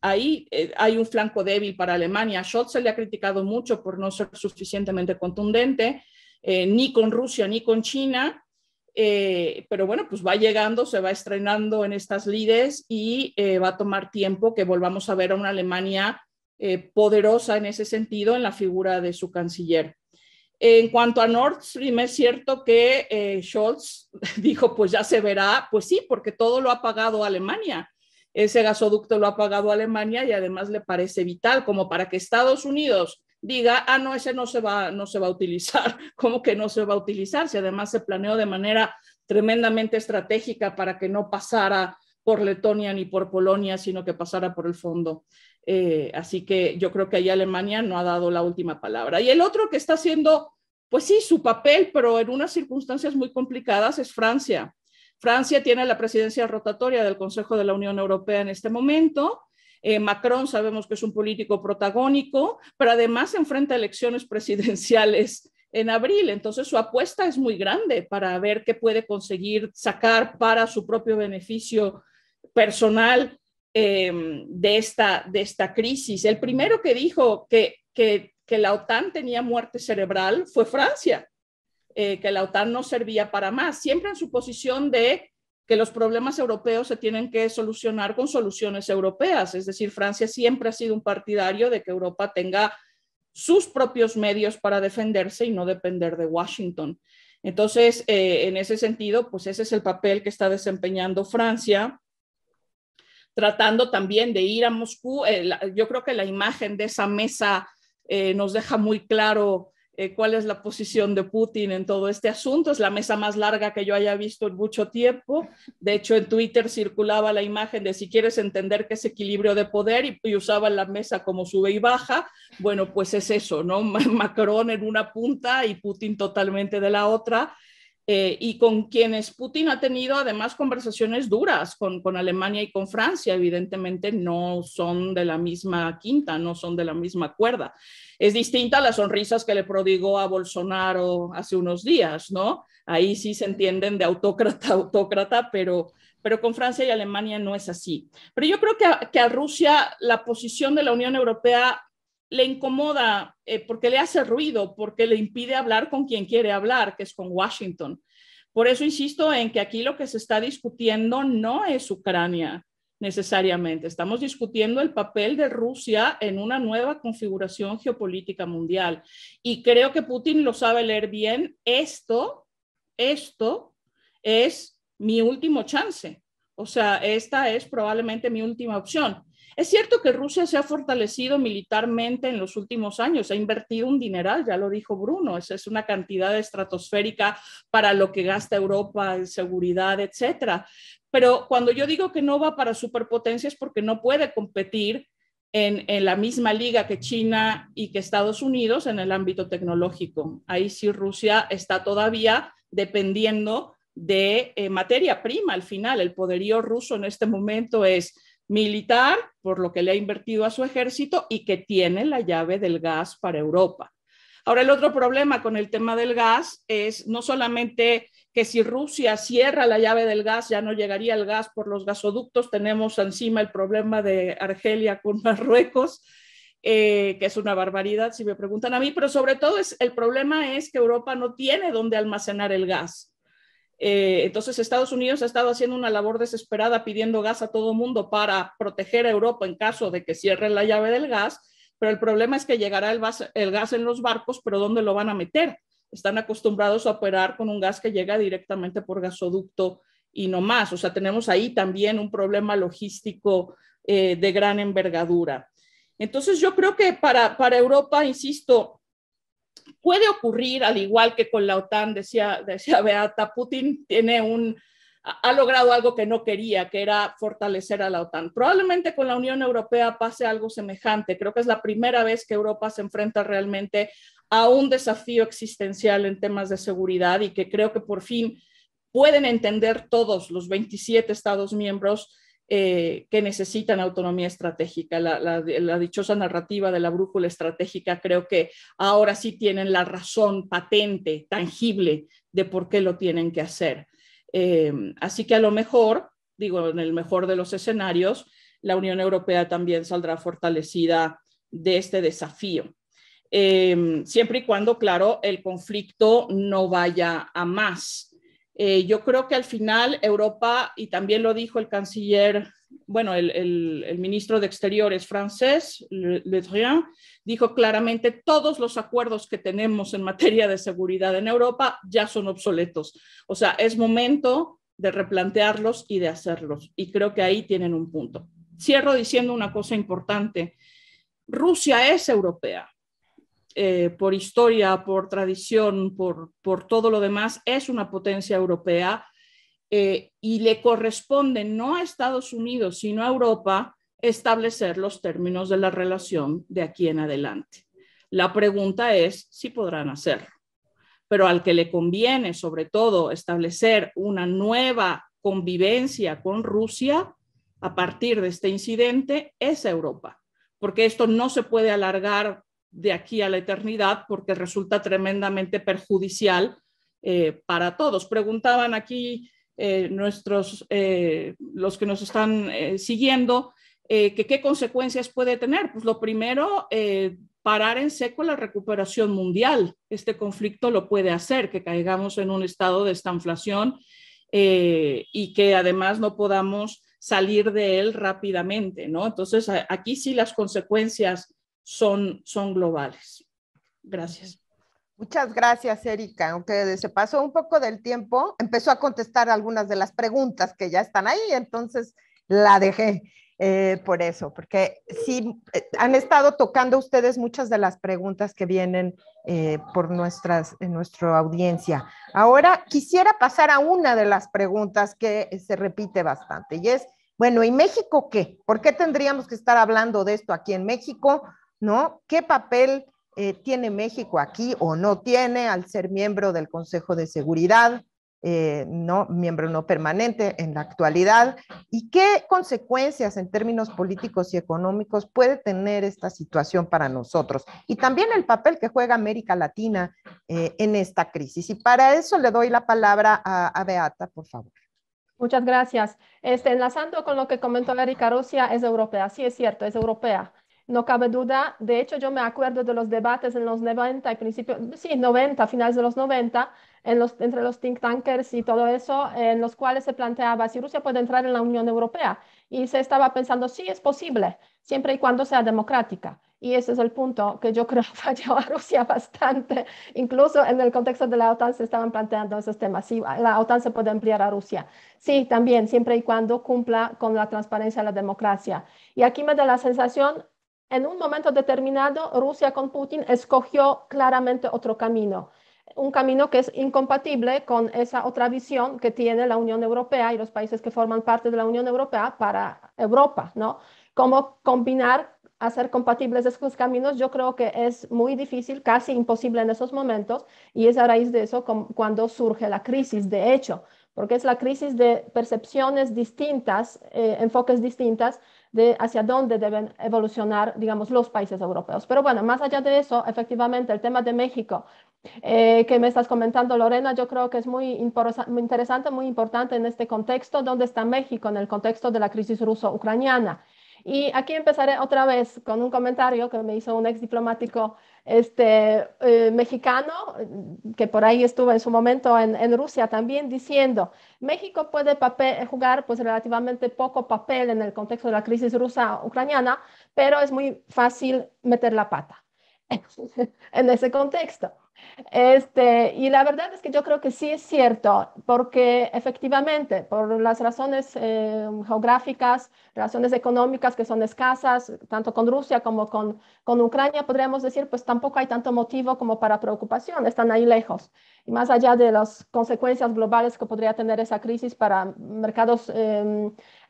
ahí hay un flanco débil para Alemania. Scholz se le ha criticado mucho por no ser suficientemente contundente, ni con Rusia ni con China, pero bueno, pues va llegando, se va estrenando en estas lides y va a tomar tiempo que volvamos a ver a una Alemania poderosa en ese sentido en la figura de su canciller. En cuanto a Nord Stream, es cierto que Scholz dijo, pues ya se verá, pues sí, porque todo lo ha pagado Alemania. Ese gasoducto lo ha pagado Alemania y además le parece vital, como para que Estados Unidos diga, ah, no, ese no se va a utilizar. ¿Cómo que no se va a utilizar? Si además se planeó de manera tremendamente estratégica para que no pasara por Letonia ni por Polonia, sino que pasara por el fondo. Así que yo creo que ahí Alemania no ha dado la última palabra. Y el otro que está haciendo, pues sí, su papel, pero en unas circunstancias muy complicadas, es Francia. Francia tiene la presidencia rotatoria del Consejo de la Unión Europea en este momento. Macron sabemos que es un político protagónico, pero además enfrenta elecciones presidenciales en abril. Entonces su apuesta es muy grande para ver qué puede conseguir sacar para su propio beneficio personal de esta crisis. El primero que dijo que la OTAN tenía muerte cerebral fue Francia, que la OTAN no servía para más, siempre en su posición de que los problemas europeos se tienen que solucionar con soluciones europeas. Es decir, Francia siempre ha sido un partidario de que Europa tenga sus propios medios para defenderse y no depender de Washington. Entonces, en ese sentido, pues ese es el papel que está desempeñando Francia, tratando también de ir a Moscú. Yo creo que la imagen de esa mesa nos deja muy claro cuál es la posición de Putin en todo este asunto. Es la mesa más larga que yo haya visto en mucho tiempo. De hecho, en Twitter circulaba la imagen de si quieres entender qué es equilibrio de poder y usaban la mesa como sube y baja. Bueno, pues es eso, ¿no? Macron en una punta y Putin totalmente de la otra. Y con quienes Putin ha tenido además conversaciones duras con Alemania y con Francia, evidentemente no son de la misma quinta, no son de la misma cuerda. Es distinta a las sonrisas que le prodigó a Bolsonaro hace unos días, ¿no? Ahí sí se entienden de autócrata a autócrata, pero con Francia y Alemania no es así. Pero yo creo que a Rusia la posición de la Unión Europea le incomoda porque le hace ruido, porque le impide hablar con quien quiere hablar, que es con Washington. Por eso insisto en que aquí lo que se está discutiendo no es Ucrania necesariamente. Estamos discutiendo el papel de Rusia en una nueva configuración geopolítica mundial. Y creo que Putin lo sabe leer bien. Esto es mi último chance. O sea, esta es probablemente mi última opción. Es cierto que Rusia se ha fortalecido militarmente en los últimos años, ha invertido un dineral, ya lo dijo Bruno, es una cantidad estratosférica para lo que gasta Europa en seguridad, etcétera. Pero cuando yo digo que no va para superpotencia es porque no puede competir en la misma liga que China y que Estados Unidos en el ámbito tecnológico. Ahí sí Rusia está todavía dependiendo de materia prima. Al final, el poderío ruso en este momento es militar, por lo que le ha invertido a su ejército y que tiene la llave del gas para Europa. Ahora, el otro problema con el tema del gas es no solamente que si Rusia cierra la llave del gas, ya no llegaría el gas por los gasoductos, tenemos encima el problema de Argelia con Marruecos, que es una barbaridad si me preguntan a mí, pero sobre todo el problema es que Europa no tiene dónde almacenar el gas. Entonces Estados Unidos ha estado haciendo una labor desesperada pidiendo gas a todo mundo para proteger a Europa en caso de que cierre la llave del gas, pero el problema es que llegará el gas en los barcos, pero ¿dónde lo van a meter? Están acostumbrados a operar con un gas que llega directamente por gasoducto y no más. O sea, tenemos ahí también un problema logístico de gran envergadura. Entonces, yo creo que para Europa, insisto, puede ocurrir, al igual que con la OTAN, decía Beata, Putin ha logrado algo que no quería, que era fortalecer a la OTAN. Probablemente con la Unión Europea pase algo semejante. Creo que es la primera vez que Europa se enfrenta realmente a un desafío existencial en temas de seguridad y que creo que por fin pueden entender todos los 27 Estados miembros que necesitan autonomía estratégica. La dichosa narrativa de la brújula estratégica creo que ahora sí tienen la razón patente, tangible, de por qué lo tienen que hacer. Así que a lo mejor, digo, en el mejor de los escenarios, la Unión Europea también saldrá fortalecida de este desafío. Siempre y cuando, claro, el conflicto no vaya a más. Yo creo que al final Europa, y también lo dijo el canciller, bueno, el ministro de Exteriores francés, Le Drian, dijo claramente todos los acuerdos que tenemos en materia de seguridad en Europa ya son obsoletos. O sea, es momento de replantearlos y de hacerlos. Y creo que ahí tienen un punto. Cierro diciendo una cosa importante. Rusia es europea. Por historia, por tradición, por todo lo demás, es una potencia europea y le corresponde no a Estados Unidos, sino a Europa establecer los términos de la relación de aquí en adelante. La pregunta es si podrán hacerlo, pero al que le conviene sobre todo establecer una nueva convivencia con Rusia a partir de este incidente es Europa, porque esto no se puede alargar de aquí a la eternidad porque resulta tremendamente perjudicial para todos. Preguntaban aquí los que nos están siguiendo que qué consecuencias puede tener. Pues lo primero, parar en seco la recuperación mundial. Este conflicto lo puede hacer, que caigamos en un estado de estanflación y que además no podamos salir de él rápidamente, ¿no? Entonces, aquí sí las consecuencias son globales. Gracias. Muchas gracias, Erika. Aunque se pasó un poco del tiempo, empezó a contestar algunas de las preguntas que ya están ahí, entonces la dejé por eso, porque sí han estado tocando ustedes muchas de las preguntas que vienen por nuestra audiencia. Ahora quisiera pasar a una de las preguntas que se repite bastante y es, bueno, ¿y México qué? ¿Por qué tendríamos que estar hablando de esto aquí en México? ¿No? ¿Qué papel tiene México aquí o no tiene al ser miembro del Consejo de Seguridad, no, miembro no permanente en la actualidad? ¿Y qué consecuencias en términos políticos y económicos puede tener esta situación para nosotros? Y también el papel que juega América Latina en esta crisis. Y para eso le doy la palabra a Beata, por favor. Muchas gracias. Enlazando con lo que comentó Erika, Rusia es europea. Sí, es cierto, es europea. No cabe duda. De hecho, yo me acuerdo de los debates en los 90, sí, 90, finales de los 90, entre los think tankers y todo eso, en los cuales se planteaba si Rusia puede entrar en la Unión Europea. Y se estaba pensando, sí, es posible, siempre y cuando sea democrática. Y ese es el punto que yo creo falló a Rusia bastante. Incluso en el contexto de la OTAN se estaban planteando esos temas. Sí, la OTAN se puede ampliar a Rusia. Sí, también, siempre y cuando cumpla con la transparencia y la democracia. Y aquí me da la sensación, en un momento determinado, Rusia con Putin escogió claramente otro camino. Un camino que es incompatible con esa otra visión que tiene la Unión Europea y los países que forman parte de la Unión Europea para Europa, ¿no? Cómo combinar, hacer compatibles esos caminos, yo creo que es muy difícil, casi imposible en esos momentos, y es a raíz de eso cuando surge la crisis, de hecho, porque es la crisis de percepciones distintas, enfoques distintas de hacia dónde deben evolucionar, digamos, los países europeos. Pero bueno, más allá de eso, efectivamente, el tema de México, que me estás comentando, Lorena, yo creo que es muy interesante, muy importante en este contexto. ¿Dónde está México en el contexto de la crisis ruso-ucraniana? Y aquí empezaré otra vez con un comentario que me hizo un ex diplomático mexicano, que por ahí estuvo en su momento en Rusia también, diciendo, México puede jugar pues relativamente poco papel en el contexto de la crisis rusa-ucraniana, pero es muy fácil meter la pata en ese contexto. Y la verdad es que yo creo que sí es cierto, porque efectivamente, por las razones geográficas, razones económicas que son escasas, tanto con Rusia como con Ucrania, podríamos decir, pues tampoco hay tanto motivo como para preocupación, están ahí lejos. Y más allá de las consecuencias globales que podría tener esa crisis para mercados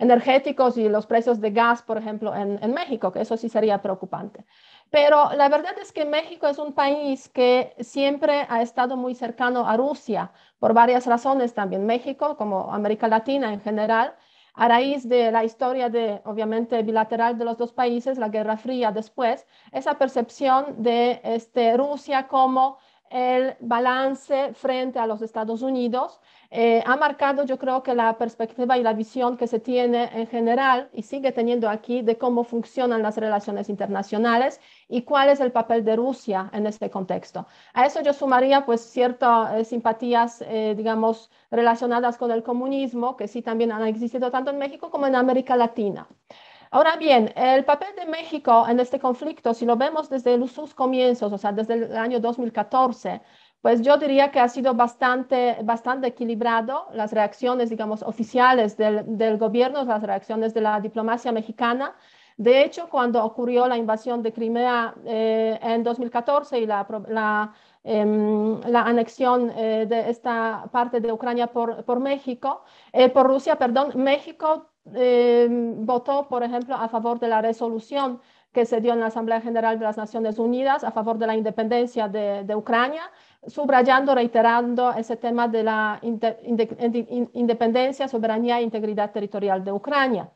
energéticos y los precios de gas, por ejemplo, en México, que eso sí sería preocupante. Pero la verdad es que México es un país que siempre ha estado muy cercano a Rusia por varias razones también. México, como América Latina en general, a raíz de la historia obviamente, bilateral de los dos países, la Guerra Fría después, esa percepción de Rusia como el balance frente a los Estados Unidos ha marcado, yo creo que la perspectiva y la visión que se tiene en general y sigue teniendo aquí de cómo funcionan las relaciones internacionales y cuál es el papel de Rusia en este contexto. A eso yo sumaría pues ciertas simpatías, digamos, relacionadas con el comunismo, que sí también han existido tanto en México como en América Latina. Ahora bien, el papel de México en este conflicto, si lo vemos desde sus comienzos, o sea, desde el año 2014, pues yo diría que ha sido bastante equilibrado. Las reacciones, digamos, oficiales del gobierno, las reacciones de la diplomacia mexicana. De hecho, cuando ocurrió la invasión de Crimea en 2014 y la anexión de esta parte de Ucrania por Rusia, perdón, México votó, por ejemplo, a favor de la resolución que se dio en la Asamblea General de las Naciones Unidas a favor de la independencia de Ucrania, subrayando, reiterando ese tema de la independencia, soberanía e integridad territorial de Ucrania.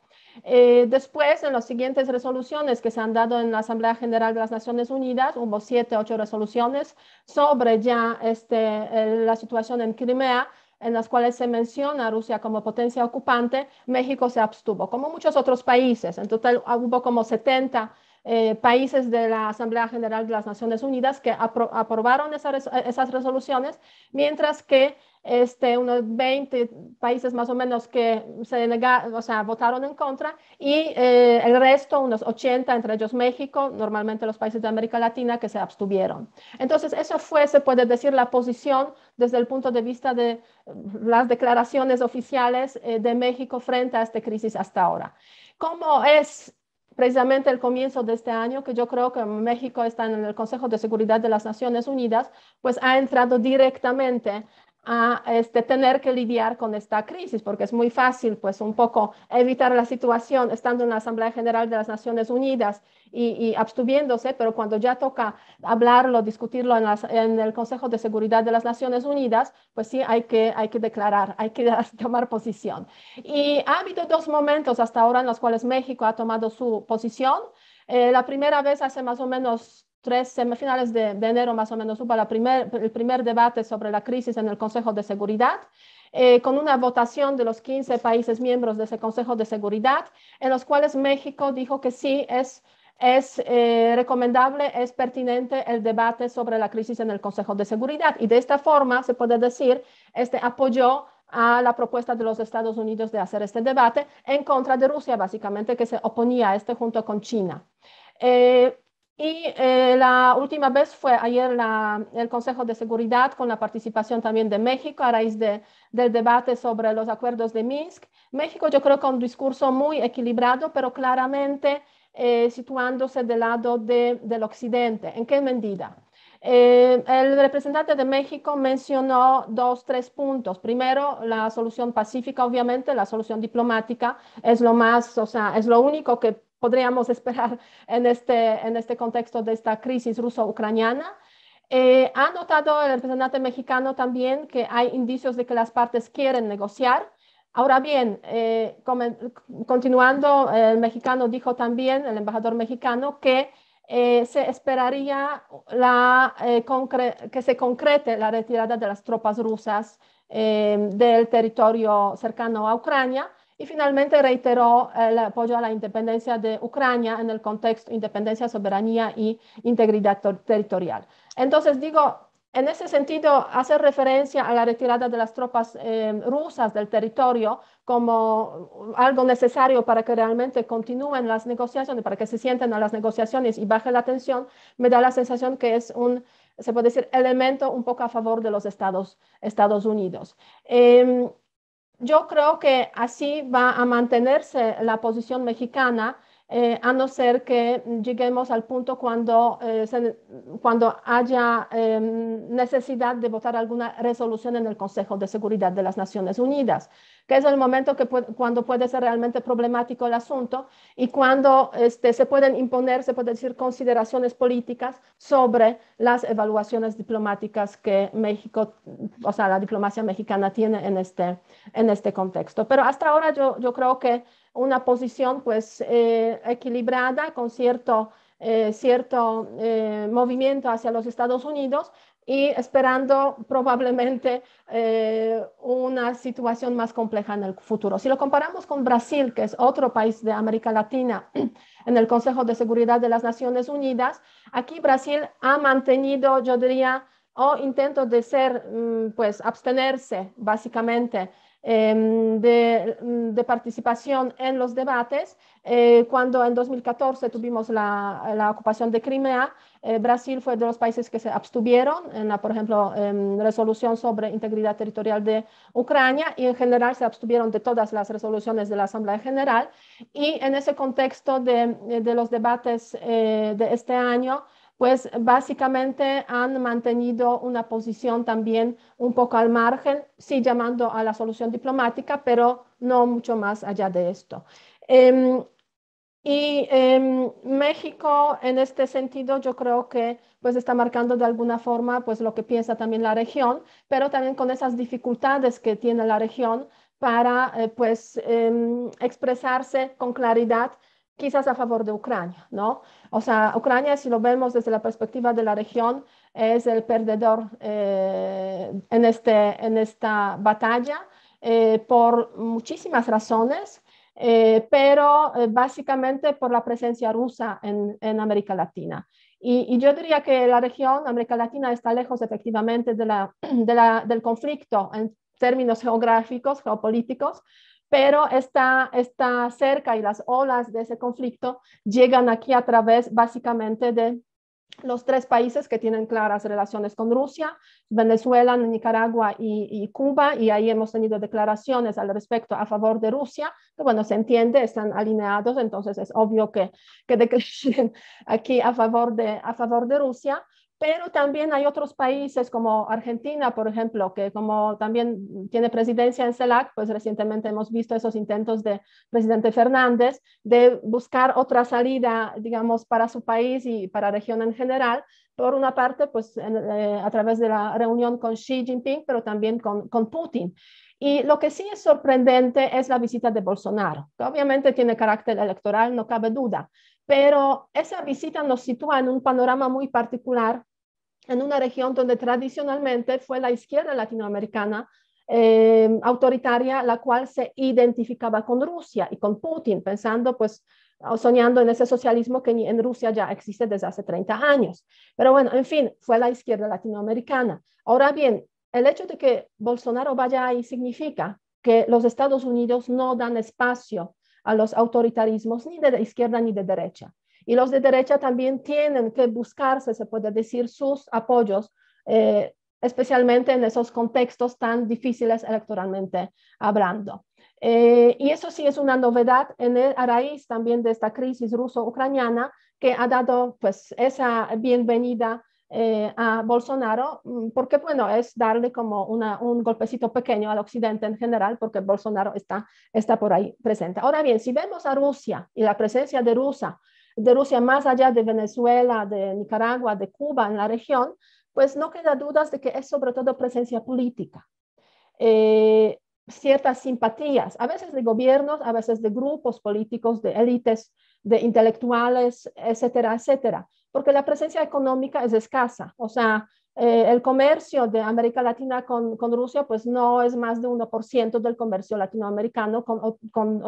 Después, en las siguientes resoluciones que se han dado en la Asamblea General de las Naciones Unidas, hubo 7, 8 resoluciones sobre ya la situación en Crimea, en las cuales se menciona a Rusia como potencia ocupante. México se abstuvo, como muchos otros países. En total hubo como 70 países de la Asamblea General de las Naciones Unidas que aprobaron esas resoluciones, mientras que unos 20 países más o menos que votaron en contra, y el resto, unos 80, entre ellos México, normalmente los países de América Latina, que se abstuvieron. Entonces, eso fue, se puede decir, la posición desde el punto de vista de las declaraciones oficiales de México frente a esta crisis hasta ahora. ¿Cómo es precisamente el comienzo de este año, que yo creo que México está en el Consejo de Seguridad de las Naciones Unidas, pues ha entrado directamente a tener que lidiar con esta crisis, porque es muy fácil, pues, un poco evitar la situación estando en la Asamblea General de las Naciones Unidas y abstuviéndose, pero cuando ya toca hablarlo, discutirlo en el Consejo de Seguridad de las Naciones Unidas, pues sí hay que declarar, hay que tomar posición. Y ha habido 2 momentos hasta ahora en los cuales México ha tomado su posición. La primera vez hace más o menos 3 semifinales de enero, más o menos, hubo el primer debate sobre la crisis en el Consejo de Seguridad, con una votación de los 15 países miembros de ese Consejo de Seguridad, en los cuales México dijo que sí es recomendable, es pertinente el debate sobre la crisis en el Consejo de Seguridad. Y de esta forma se puede decir, apoyó a la propuesta de los Estados Unidos de hacer este debate en contra de Rusia, básicamente, que se oponía a este junto con China. La última vez fue ayer el Consejo de Seguridad con la participación también de México a raíz del debate sobre los acuerdos de Minsk. México, yo creo, con un discurso muy equilibrado, pero claramente situándose del lado del occidente. ¿En qué medida? El representante de México mencionó 3 puntos. Primero, la solución pacífica, obviamente, la solución diplomática es lo más, o sea, es lo único que podríamos esperar en este contexto de esta crisis ruso-ucraniana. Ha notado el representante mexicano también que hay indicios de que las partes quieren negociar. Ahora bien, continuando, el mexicano dijo también, el embajador mexicano, que se esperaría que se concrete la retirada de las tropas rusas del territorio cercano a Ucrania, y finalmente reiteró el apoyo a la independencia de Ucrania en el contexto independencia, soberanía y integridad territorial. Entonces digo, en ese sentido, hacer referencia a la retirada de las tropas rusas del territorio como algo necesario para que realmente continúen las negociaciones, para que se sienten a las negociaciones y baje la tensión, me da la sensación que es se puede decir, elemento un poco a favor de los Estados Unidos. Yo creo que así va a mantenerse la posición mexicana, a no ser que lleguemos al punto cuando haya necesidad de votar alguna resolución en el Consejo de Seguridad de las Naciones Unidas, que es el momento cuando puede ser realmente problemático el asunto y cuando se pueden imponer, se puede decir, consideraciones políticas sobre las evaluaciones diplomáticas que México, o sea, la diplomacia mexicana tiene en este contexto. Pero hasta ahora yo creo que una posición pues equilibrada con cierto movimiento hacia los Estados Unidos y esperando probablemente una situación más compleja en el futuro. Si lo comparamos con Brasil, que es otro país de América Latina en el Consejo de Seguridad de las Naciones Unidas, aquí Brasil ha mantenido, yo diría, intento de pues abstenerse básicamente de participación en los debates. Cuando en 2014 tuvimos la ocupación de Crimea, Brasil fue de los países que se abstuvieron en por ejemplo, resolución sobre integridad territorial de Ucrania, y en general se abstuvieron de todas las resoluciones de la Asamblea General. Y en ese contexto de los debates de este año, pues básicamente han mantenido una posición también un poco al margen, sí llamando a la solución diplomática, pero no mucho más allá de esto. México, en este sentido, yo creo que pues está marcando de alguna forma pues lo que piensa también la región, pero también con esas dificultades que tiene la región para expresarse con claridad, quizás a favor de Ucrania, ¿no? O sea, Ucrania, si lo vemos desde la perspectiva de la región, es el perdedor en esta batalla por muchísimas razones, pero básicamente por la presencia rusa en América Latina. Y yo diría que la región, América Latina, está lejos efectivamente del conflicto en términos geográficos, geopolíticos, pero está cerca, y las olas de ese conflicto llegan aquí a través básicamente de los 3 países que tienen claras relaciones con Rusia: Venezuela, Nicaragua y Cuba, y ahí hemos tenido declaraciones al respecto a favor de Rusia, que bueno, se entiende, están alineados, entonces es obvio que declaren aquí a favor de Rusia. Pero también hay otros países como Argentina, por ejemplo, que como también tiene presidencia en CELAC, pues recientemente hemos visto esos intentos de presidente Fernández de buscar otra salida, digamos, para su país y para la región en general. Por una parte, pues a través de la reunión con Xi Jinping, pero también con Putin. Y lo que sí es sorprendente es la visita de Bolsonaro, que obviamente tiene carácter electoral, no cabe duda, pero esa visita nos sitúa en un panorama muy particular, en una región donde tradicionalmente fue la izquierda latinoamericana autoritaria la cual se identificaba con Rusia y con Putin, pensando pues, soñando en ese socialismo que en Rusia ya existe desde hace 30 años. Pero bueno, en fin, fue la izquierda latinoamericana. Ahora bien, el hecho de que Bolsonaro vaya ahí significa que los Estados Unidos no dan espacio a los autoritarismos ni de izquierda ni de derecha. Y los de derecha también tienen que buscarse, se puede decir, sus apoyos, especialmente en esos contextos tan difíciles electoralmente hablando. Y eso sí es una novedad a raíz también de esta crisis ruso-ucraniana que ha dado pues esa bienvenida a Bolsonaro, porque bueno, es darle como un golpecito pequeño al occidente en general, porque Bolsonaro está por ahí presente. Ahora bien, si vemos a Rusia y la presencia de Rusia más allá de Venezuela, de Nicaragua, de Cuba en la región, pues no queda dudas de que es sobre todo presencia política. Ciertas simpatías, a veces de gobiernos, a veces de grupos políticos, de élites, de intelectuales, etcétera, etcétera, porque la presencia económica es escasa. O sea, el comercio de América Latina con Rusia pues no es más de 1% del comercio latinoamericano con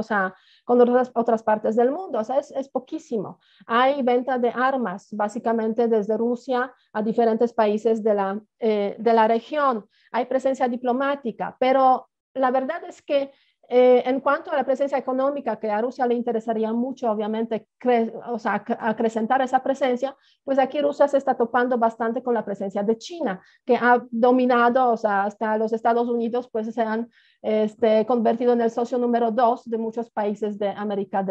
otras partes del mundo. O sea, es poquísimo. Hay venta de armas, básicamente desde Rusia a diferentes países de la región. Hay presencia diplomática, pero la verdad es que en cuanto a la presencia económica, que a Rusia le interesaría mucho, obviamente, acrecentar esa presencia, pues aquí Rusia se está topando bastante con la presencia de China, que ha dominado, o sea, hasta los Estados Unidos, pues se han convertido en el socio número 2 de muchos países de América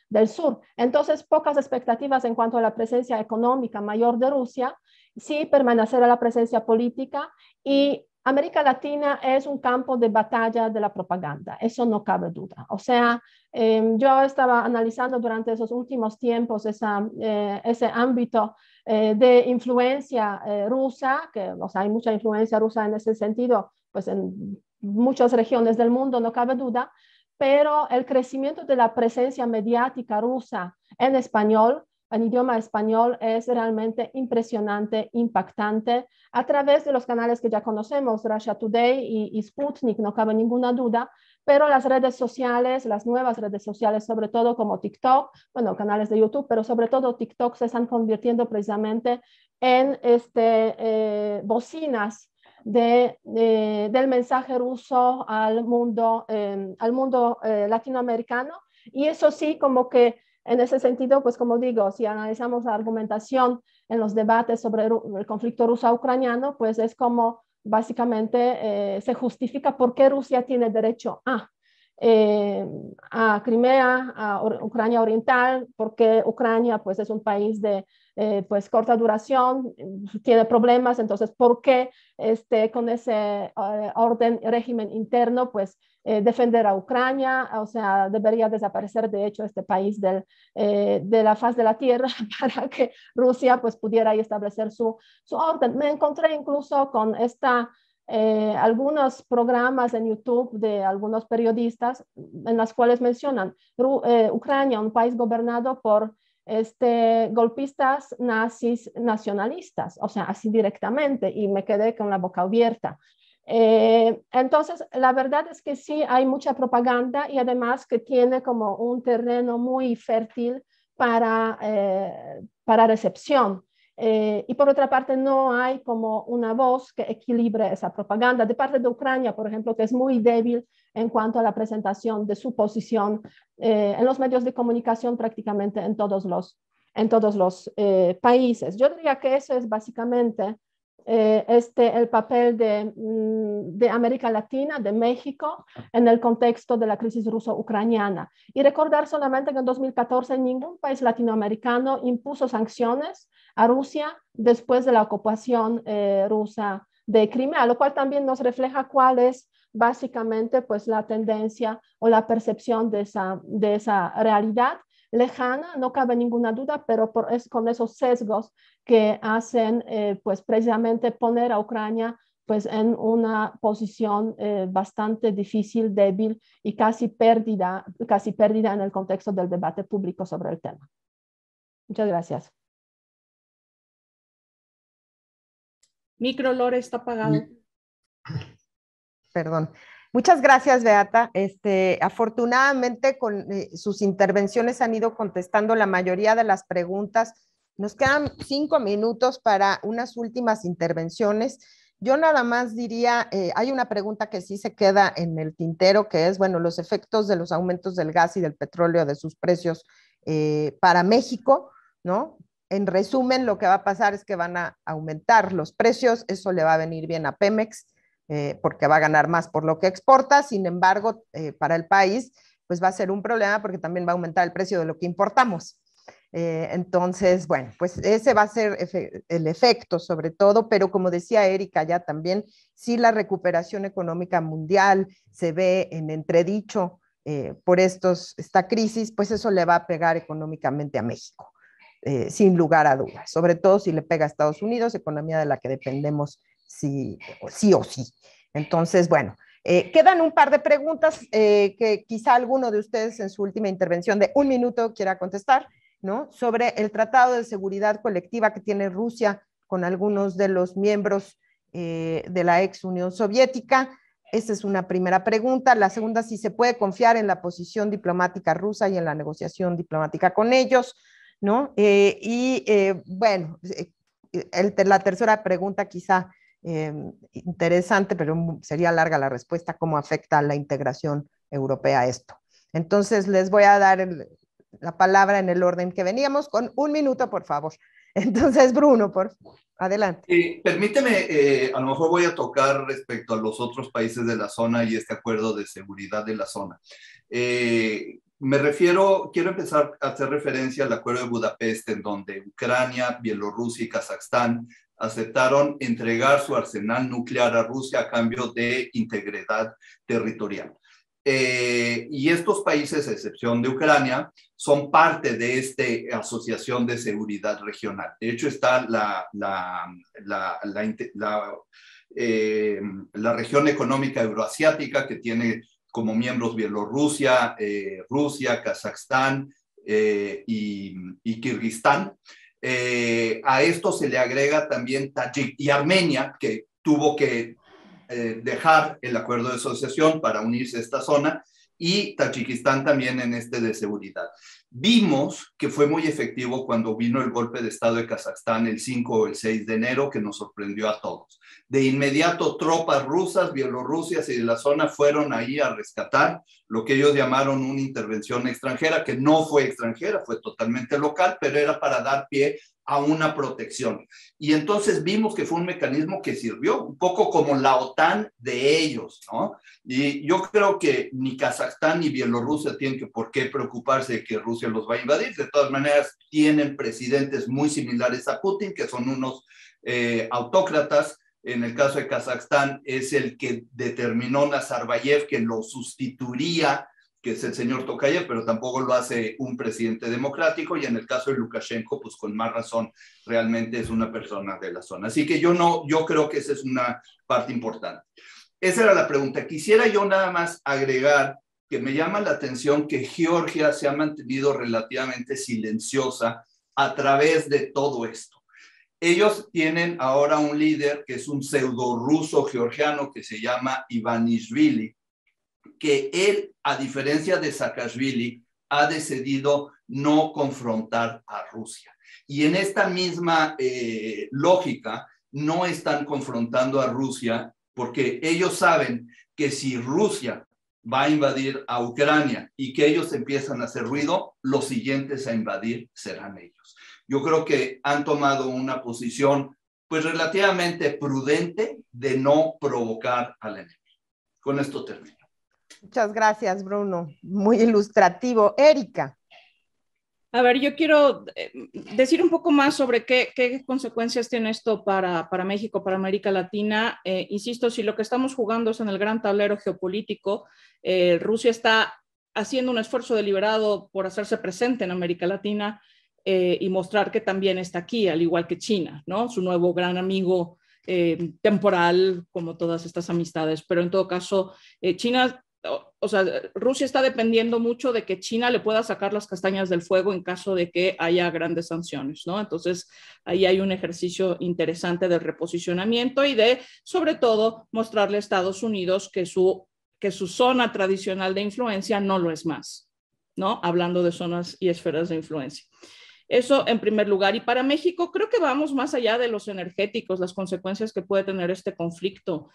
del Sur. Entonces, pocas expectativas en cuanto a la presencia económica mayor de Rusia, sí permanecerá la presencia política y América Latina es un campo de batalla de la propaganda, eso no cabe duda. O sea, yo estaba analizando durante esos últimos tiempos ese ámbito de influencia rusa, que o sea, hay mucha influencia rusa en ese sentido, pues en muchas regiones del mundo, no cabe duda, pero el crecimiento de la presencia mediática rusa en español, en idioma español, es realmente impresionante, impactante, a través de los canales que ya conocemos, Russia Today y Sputnik, no cabe ninguna duda, pero las redes sociales, las nuevas redes sociales, sobre todo como TikTok, bueno, canales de YouTube, pero sobre todo TikTok se están convirtiendo precisamente en bocinas del mensaje ruso al mundo latinoamericano, y eso sí, como que en ese sentido, pues como digo, si analizamos la argumentación en los debates sobre el conflicto ruso-ucraniano, pues es como básicamente se justifica por qué Rusia tiene derecho a Crimea, a Ucrania Oriental, porque Ucrania pues es un país de pues corta duración, tiene problemas, entonces ¿por qué con ese régimen interno pues defender a Ucrania? O sea, debería desaparecer de hecho este país de la faz de la tierra para que Rusia pues pudiera ahí establecer su orden. Me encontré incluso con algunos programas en YouTube de algunos periodistas en las cuales mencionan Ucrania, un país gobernado por golpistas nazis nacionalistas, o sea, así directamente, y me quedé con la boca abierta. Entonces, la verdad es que sí hay mucha propaganda y además que tiene como un terreno muy fértil para recepción. Y por otra parte, no hay como una voz que equilibre esa propaganda. De parte de Ucrania, por ejemplo, que es muy débil en cuanto a la presentación de su posición en los medios de comunicación prácticamente en todos los países. Yo diría que eso es básicamente el papel de América Latina, de México, en el contexto de la crisis ruso-ucraniana. Y recordar solamente que en 2014 ningún país latinoamericano impuso sanciones a Rusia después de la ocupación rusa de Crimea, lo cual también nos refleja cuál es básicamente pues, la tendencia o la percepción de esa realidad lejana, no cabe ninguna duda, pero con esos sesgos que hacen pues precisamente poner a Ucrania pues en una posición bastante difícil, débil y casi perdida en el contexto del debate público sobre el tema. Muchas gracias. Micro, Lore, está apagado. Perdón. Muchas gracias, Beata. Afortunadamente, con sus intervenciones han ido contestando la mayoría de las preguntas. Nos quedan 5 minutos para unas últimas intervenciones. Yo nada más diría, hay una pregunta que sí se queda en el tintero, que es, bueno, los efectos de los aumentos del gas y del petróleo, de sus precios para México, ¿no? En resumen, lo que va a pasar es que van a aumentar los precios, eso le va a venir bien a Pemex, porque va a ganar más por lo que exporta. Sin embargo, para el país, pues va a ser un problema porque también va a aumentar el precio de lo que importamos. Entonces, bueno, pues ese va a ser el efecto sobre todo, pero como decía Erika ya también, si la recuperación económica mundial se ve en entredicho por esta crisis, pues eso le va a pegar económicamente a México, sin lugar a dudas, sobre todo si le pega a Estados Unidos, economía de la que dependemos sí o sí. Entonces, bueno, quedan un par de preguntas que quizá alguno de ustedes en su última intervención de 1 minuto quiera contestar, ¿no? Sobre el tratado de seguridad colectiva que tiene Rusia con algunos de los miembros de la ex Unión Soviética. Esa es una primera pregunta. La segunda, si se puede confiar en la posición diplomática rusa y en la negociación diplomática con ellos, ¿no? Bueno, la tercera pregunta quizá interesante, pero sería larga la respuesta, ¿cómo afecta la integración europea esto? Entonces, les voy a dar la palabra en el orden que veníamos, con 1 minuto, por favor. Entonces, Bruno, adelante. Permíteme, a lo mejor voy a tocar respecto a los otros países de la zona y este acuerdo de seguridad de la zona. Quiero empezar a hacer referencia al acuerdo de Budapest, en donde Ucrania, Bielorrusia y Kazajstán aceptaron entregar su arsenal nuclear a Rusia a cambio de integridad territorial. Y estos países, a excepción de Ucrania, son parte de esta asociación de seguridad regional. De hecho, está la región económica euroasiática, que tiene como miembros Bielorrusia, Rusia, Kazajstán y Kirguistán. A esto se le agrega también Tayik y Armenia, que tuvo que dejar el acuerdo de asociación para unirse a esta zona, y Tayikistán también en este de seguridad. Vimos que fue muy efectivo cuando vino el golpe de Estado de Kazajstán el 5 o el 6 de enero, que nos sorprendió a todos. De inmediato, tropas rusas, bielorrusias y de la zona fueron ahí a rescatar lo que ellos llamaron una intervención extranjera, que no fue extranjera, fue totalmente local, pero era para dar pie a una protección. Y entonces vimos que fue un mecanismo que sirvió, un poco como la OTAN de ellos, ¿no? Y yo creo que ni Kazajstán ni Bielorrusia tienen por qué preocuparse de que Rusia los va a invadir. De todas maneras, tienen presidentes muy similares a Putin, que son unos autócratas. En el caso de Kazajstán es el que determinó Nazarbayev que lo sustituiría, que es el señor Tokayev, pero tampoco lo hace un presidente democrático, y en el caso de Lukashenko, pues con más razón, realmente es una persona de la zona. Así que yo creo que esa es una parte importante. Esa era la pregunta. Quisiera yo nada más agregar que me llama la atención que Georgia se ha mantenido relativamente silenciosa a través de todo esto. Ellos tienen ahora un líder que es un pseudo ruso georgiano que se llama Ivanishvili, que él, a diferencia de Saakashvili, ha decidido no confrontar a Rusia. Y en esta misma lógica, no están confrontando a Rusia porque ellos saben que si Rusia va a invadir a Ucrania y que ellos empiezan a hacer ruido, los siguientes a invadir serán ellos. Yo creo que han tomado una posición pues relativamente prudente de no provocar al enemigo. Con esto termino. Muchas gracias, Bruno. Muy ilustrativo. Erika. A ver, yo quiero decir un poco más sobre qué consecuencias tiene esto para México, para América Latina. Insisto, si lo que estamos jugando es en el gran tablero geopolítico, Rusia está haciendo un esfuerzo deliberado por hacerse presente en América Latina y mostrar que también está aquí, al igual que China, ¿no? Su nuevo gran amigo temporal, como todas estas amistades. Pero en todo caso, China... O sea, Rusia está dependiendo mucho de que China le pueda sacar las castañas del fuego en caso de que haya grandes sanciones, ¿no? Entonces, ahí hay un ejercicio interesante de reposicionamiento y de, sobre todo, mostrarle a Estados Unidos que su zona tradicional de influencia no lo es más, ¿no? Hablando de zonas y esferas de influencia. Eso en primer lugar. Y para México creo que vamos más allá de los energéticos, las consecuencias que puede tener este conflicto.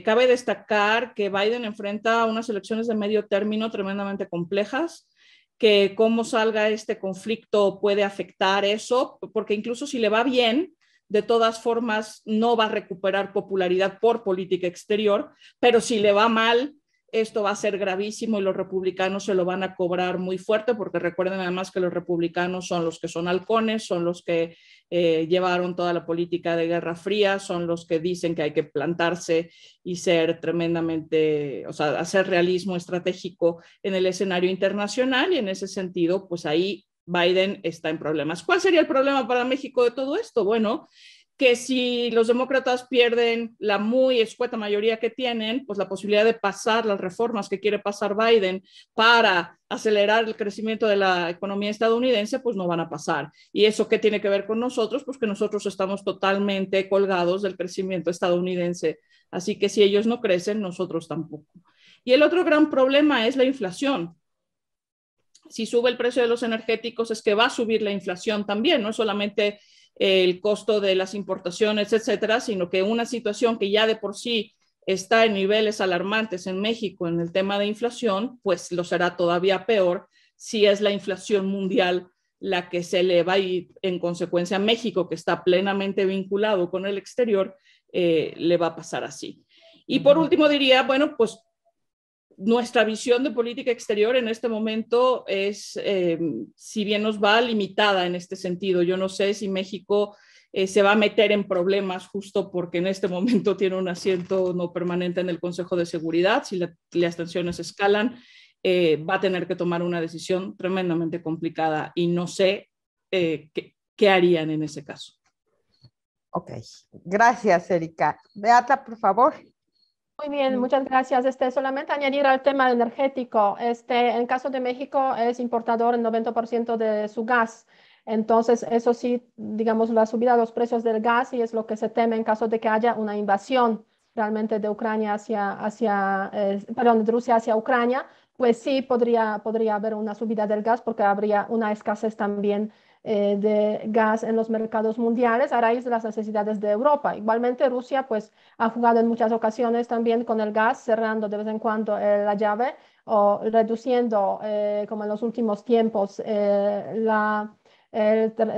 Cabe destacar que Biden enfrenta unas elecciones de medio término tremendamente complejas, que cómo salga este conflicto puede afectar eso, porque incluso si le va bien, de todas formas no va a recuperar popularidad por política exterior, pero si le va mal, esto va a ser gravísimo y los republicanos se lo van a cobrar muy fuerte, porque recuerden además que los republicanos son los que son halcones, son los que llevaron toda la política de Guerra Fría, son los que dicen que hay que plantarse y ser tremendamente, o sea, hacer realismo estratégico en el escenario internacional, y en ese sentido, pues ahí Biden está en problemas. ¿Cuál sería el problema para México de todo esto? Bueno, que si los demócratas pierden la muy escueta mayoría que tienen, pues la posibilidad de pasar las reformas que quiere pasar Biden para acelerar el crecimiento de la economía estadounidense, pues no van a pasar. ¿Y eso qué tiene que ver con nosotros? Pues que nosotros estamos totalmente colgados del crecimiento estadounidense. Así que si ellos no crecen, nosotros tampoco. Y el otro gran problema es la inflación. Si sube el precio de los energéticos, es que va a subir la inflación también, no solamente el costo de las importaciones, etcétera, sino que una situación que ya de por sí está en niveles alarmantes en México en el tema de inflación, pues lo será todavía peor si es la inflación mundial la que se eleva, y en consecuencia México, que está plenamente vinculado con el exterior, le va a pasar así. Y por último diría, bueno, pues nuestra visión de política exterior en este momento es, si bien nos va, limitada en este sentido. Yo no sé si México se va a meter en problemas justo porque en este momento tiene un asiento no permanente en el Consejo de Seguridad. Si las tensiones escalan, va a tener que tomar una decisión tremendamente complicada y no sé qué harían en ese caso. Ok, gracias, Erika. Beata, por favor. Muy bien, muchas gracias. Solamente añadir al tema energético, en el caso de México es importador el 90% de su gas. Entonces, eso sí, digamos, la subida de los precios del gas, y es lo que se teme en caso de que haya una invasión realmente de Ucrania de Rusia hacia Ucrania, pues sí podría haber una subida del gas, porque habría una escasez también de gas en los mercados mundiales a raíz de las necesidades de Europa. Igualmente, Rusia pues ha jugado en muchas ocasiones también con el gas, cerrando de vez en cuando la llave o reduciendo, como en los últimos tiempos, el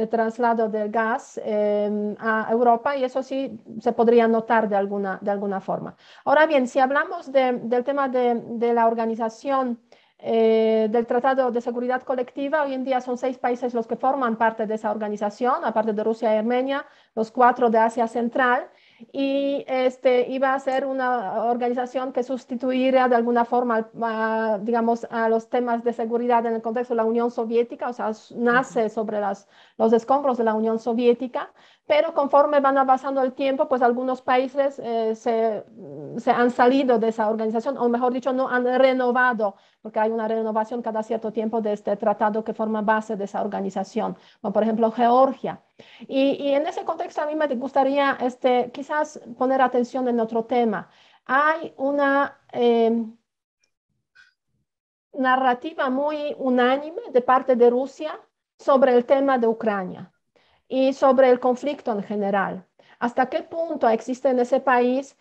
traslado del gas a Europa, y eso sí se podría notar de alguna forma. Ahora bien, si hablamos del tema de la organización del Tratado de Seguridad Colectiva, hoy en día son 6 países los que forman parte de esa organización, aparte de Rusia y Armenia, los 4 de Asia Central, y iba a ser una organización que sustituiría de alguna forma, digamos, a los temas de seguridad en el contexto de la Unión Soviética, o sea, nace sobre los escombros de la Unión Soviética, pero conforme van avanzando el tiempo, pues algunos países se han salido de esa organización, o mejor dicho, no han renovado, porque hay una renovación cada cierto tiempo de este tratado que forma base de esa organización, como por ejemplo Georgia. Y en ese contexto a mí me gustaría quizás poner atención en otro tema. Hay una narrativa muy unánime de parte de Rusia sobre el tema de Ucrania y sobre el conflicto en general. ¿Hasta qué punto existe en ese país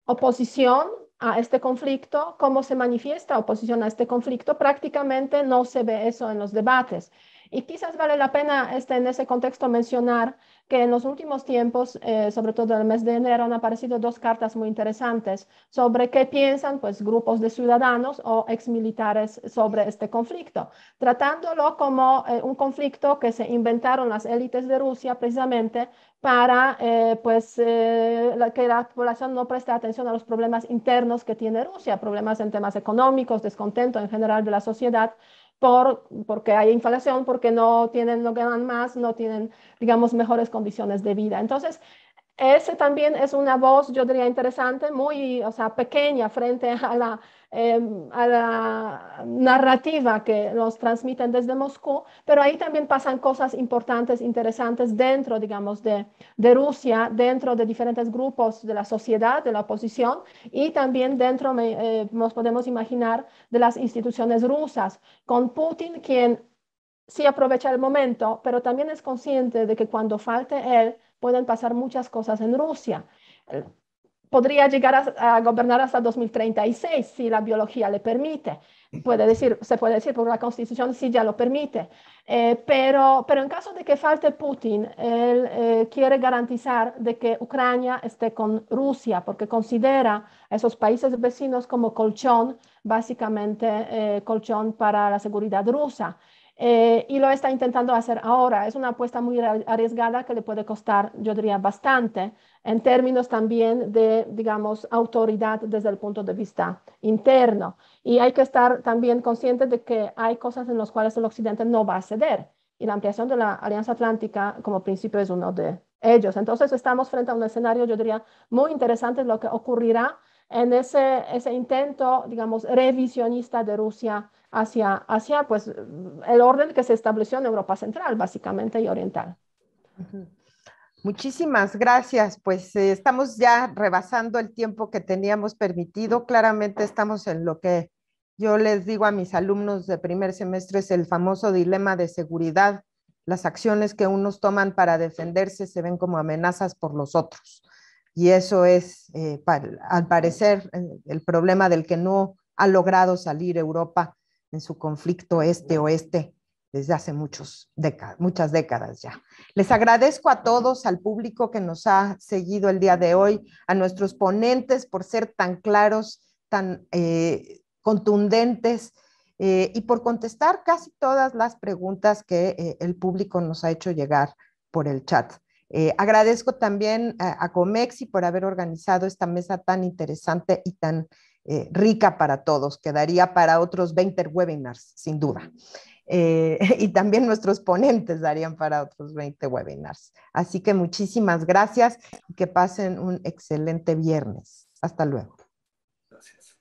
oposición a este conflicto? ¿Cómo se manifiesta oposición a este conflicto? Prácticamente no se ve eso en los debates. Y quizás vale la pena en ese contexto mencionar que en los últimos tiempos, sobre todo en el mes de enero, han aparecido 2 cartas muy interesantes sobre qué piensan pues, grupos de ciudadanos o exmilitares sobre este conflicto, tratándolo como un conflicto que se inventaron las élites de Rusia precisamente para que la población no preste atención a los problemas internos que tiene Rusia, problemas en temas económicos, descontento en general de la sociedad, porque hay inflación, porque no ganan más, no tienen, digamos, mejores condiciones de vida. Entonces, ese también es una voz, yo diría, interesante, muy, pequeña frente a la narrativa que nos transmiten desde Moscú, pero ahí también pasan cosas importantes, interesantes dentro, digamos, de Rusia, dentro de diferentes grupos de la sociedad, de la oposición, y también dentro, nos podemos imaginar, de las instituciones rusas, con Putin, quien sí aprovecha el momento, pero también es consciente de que cuando falte él, pueden pasar muchas cosas en Rusia. Podría llegar a gobernar hasta 2036 si la biología le permite. Se puede decir, porque la Constitución sí ya lo permite. Pero en caso de que falte Putin, él quiere garantizar de que Ucrania esté con Rusia, porque considera a esos países vecinos como colchón, básicamente colchón para la seguridad rusa. Y lo está intentando hacer ahora. Es una apuesta muy arriesgada que le puede costar, yo diría, bastante, en términos también de, digamos, autoridad desde el punto de vista interno. Y hay que estar también consciente de que hay cosas en las cuales el Occidente no va a ceder. Y la ampliación de la Alianza Atlántica como principio es uno de ellos. Entonces estamos frente a un escenario, yo diría, muy interesante lo que ocurrirá en ese intento, digamos, revisionista de Rusia hacia pues, el orden que se estableció en Europa Central, básicamente, y Oriental. Muchísimas gracias. Pues estamos ya rebasando el tiempo que teníamos permitido. Claramente estamos en lo que yo les digo a mis alumnos de primer semestre, es el famoso dilema de seguridad. Las acciones que unos toman para defenderse se ven como amenazas por los otros. Y eso es, al parecer, el problema del que no ha logrado salir Europa en su conflicto este-oeste desde hace muchas décadas ya. Les agradezco a todos, al público que nos ha seguido el día de hoy, a nuestros ponentes por ser tan claros, tan contundentes y por contestar casi todas las preguntas que el público nos ha hecho llegar por el chat. Agradezco también a Comexi por haber organizado esta mesa tan interesante y tan rica para todos. Quedaría para otros 20 webinars, sin duda. Y también nuestros ponentes darían para otros 20 webinars. Así que muchísimas gracias y que pasen un excelente viernes. Hasta luego. Gracias.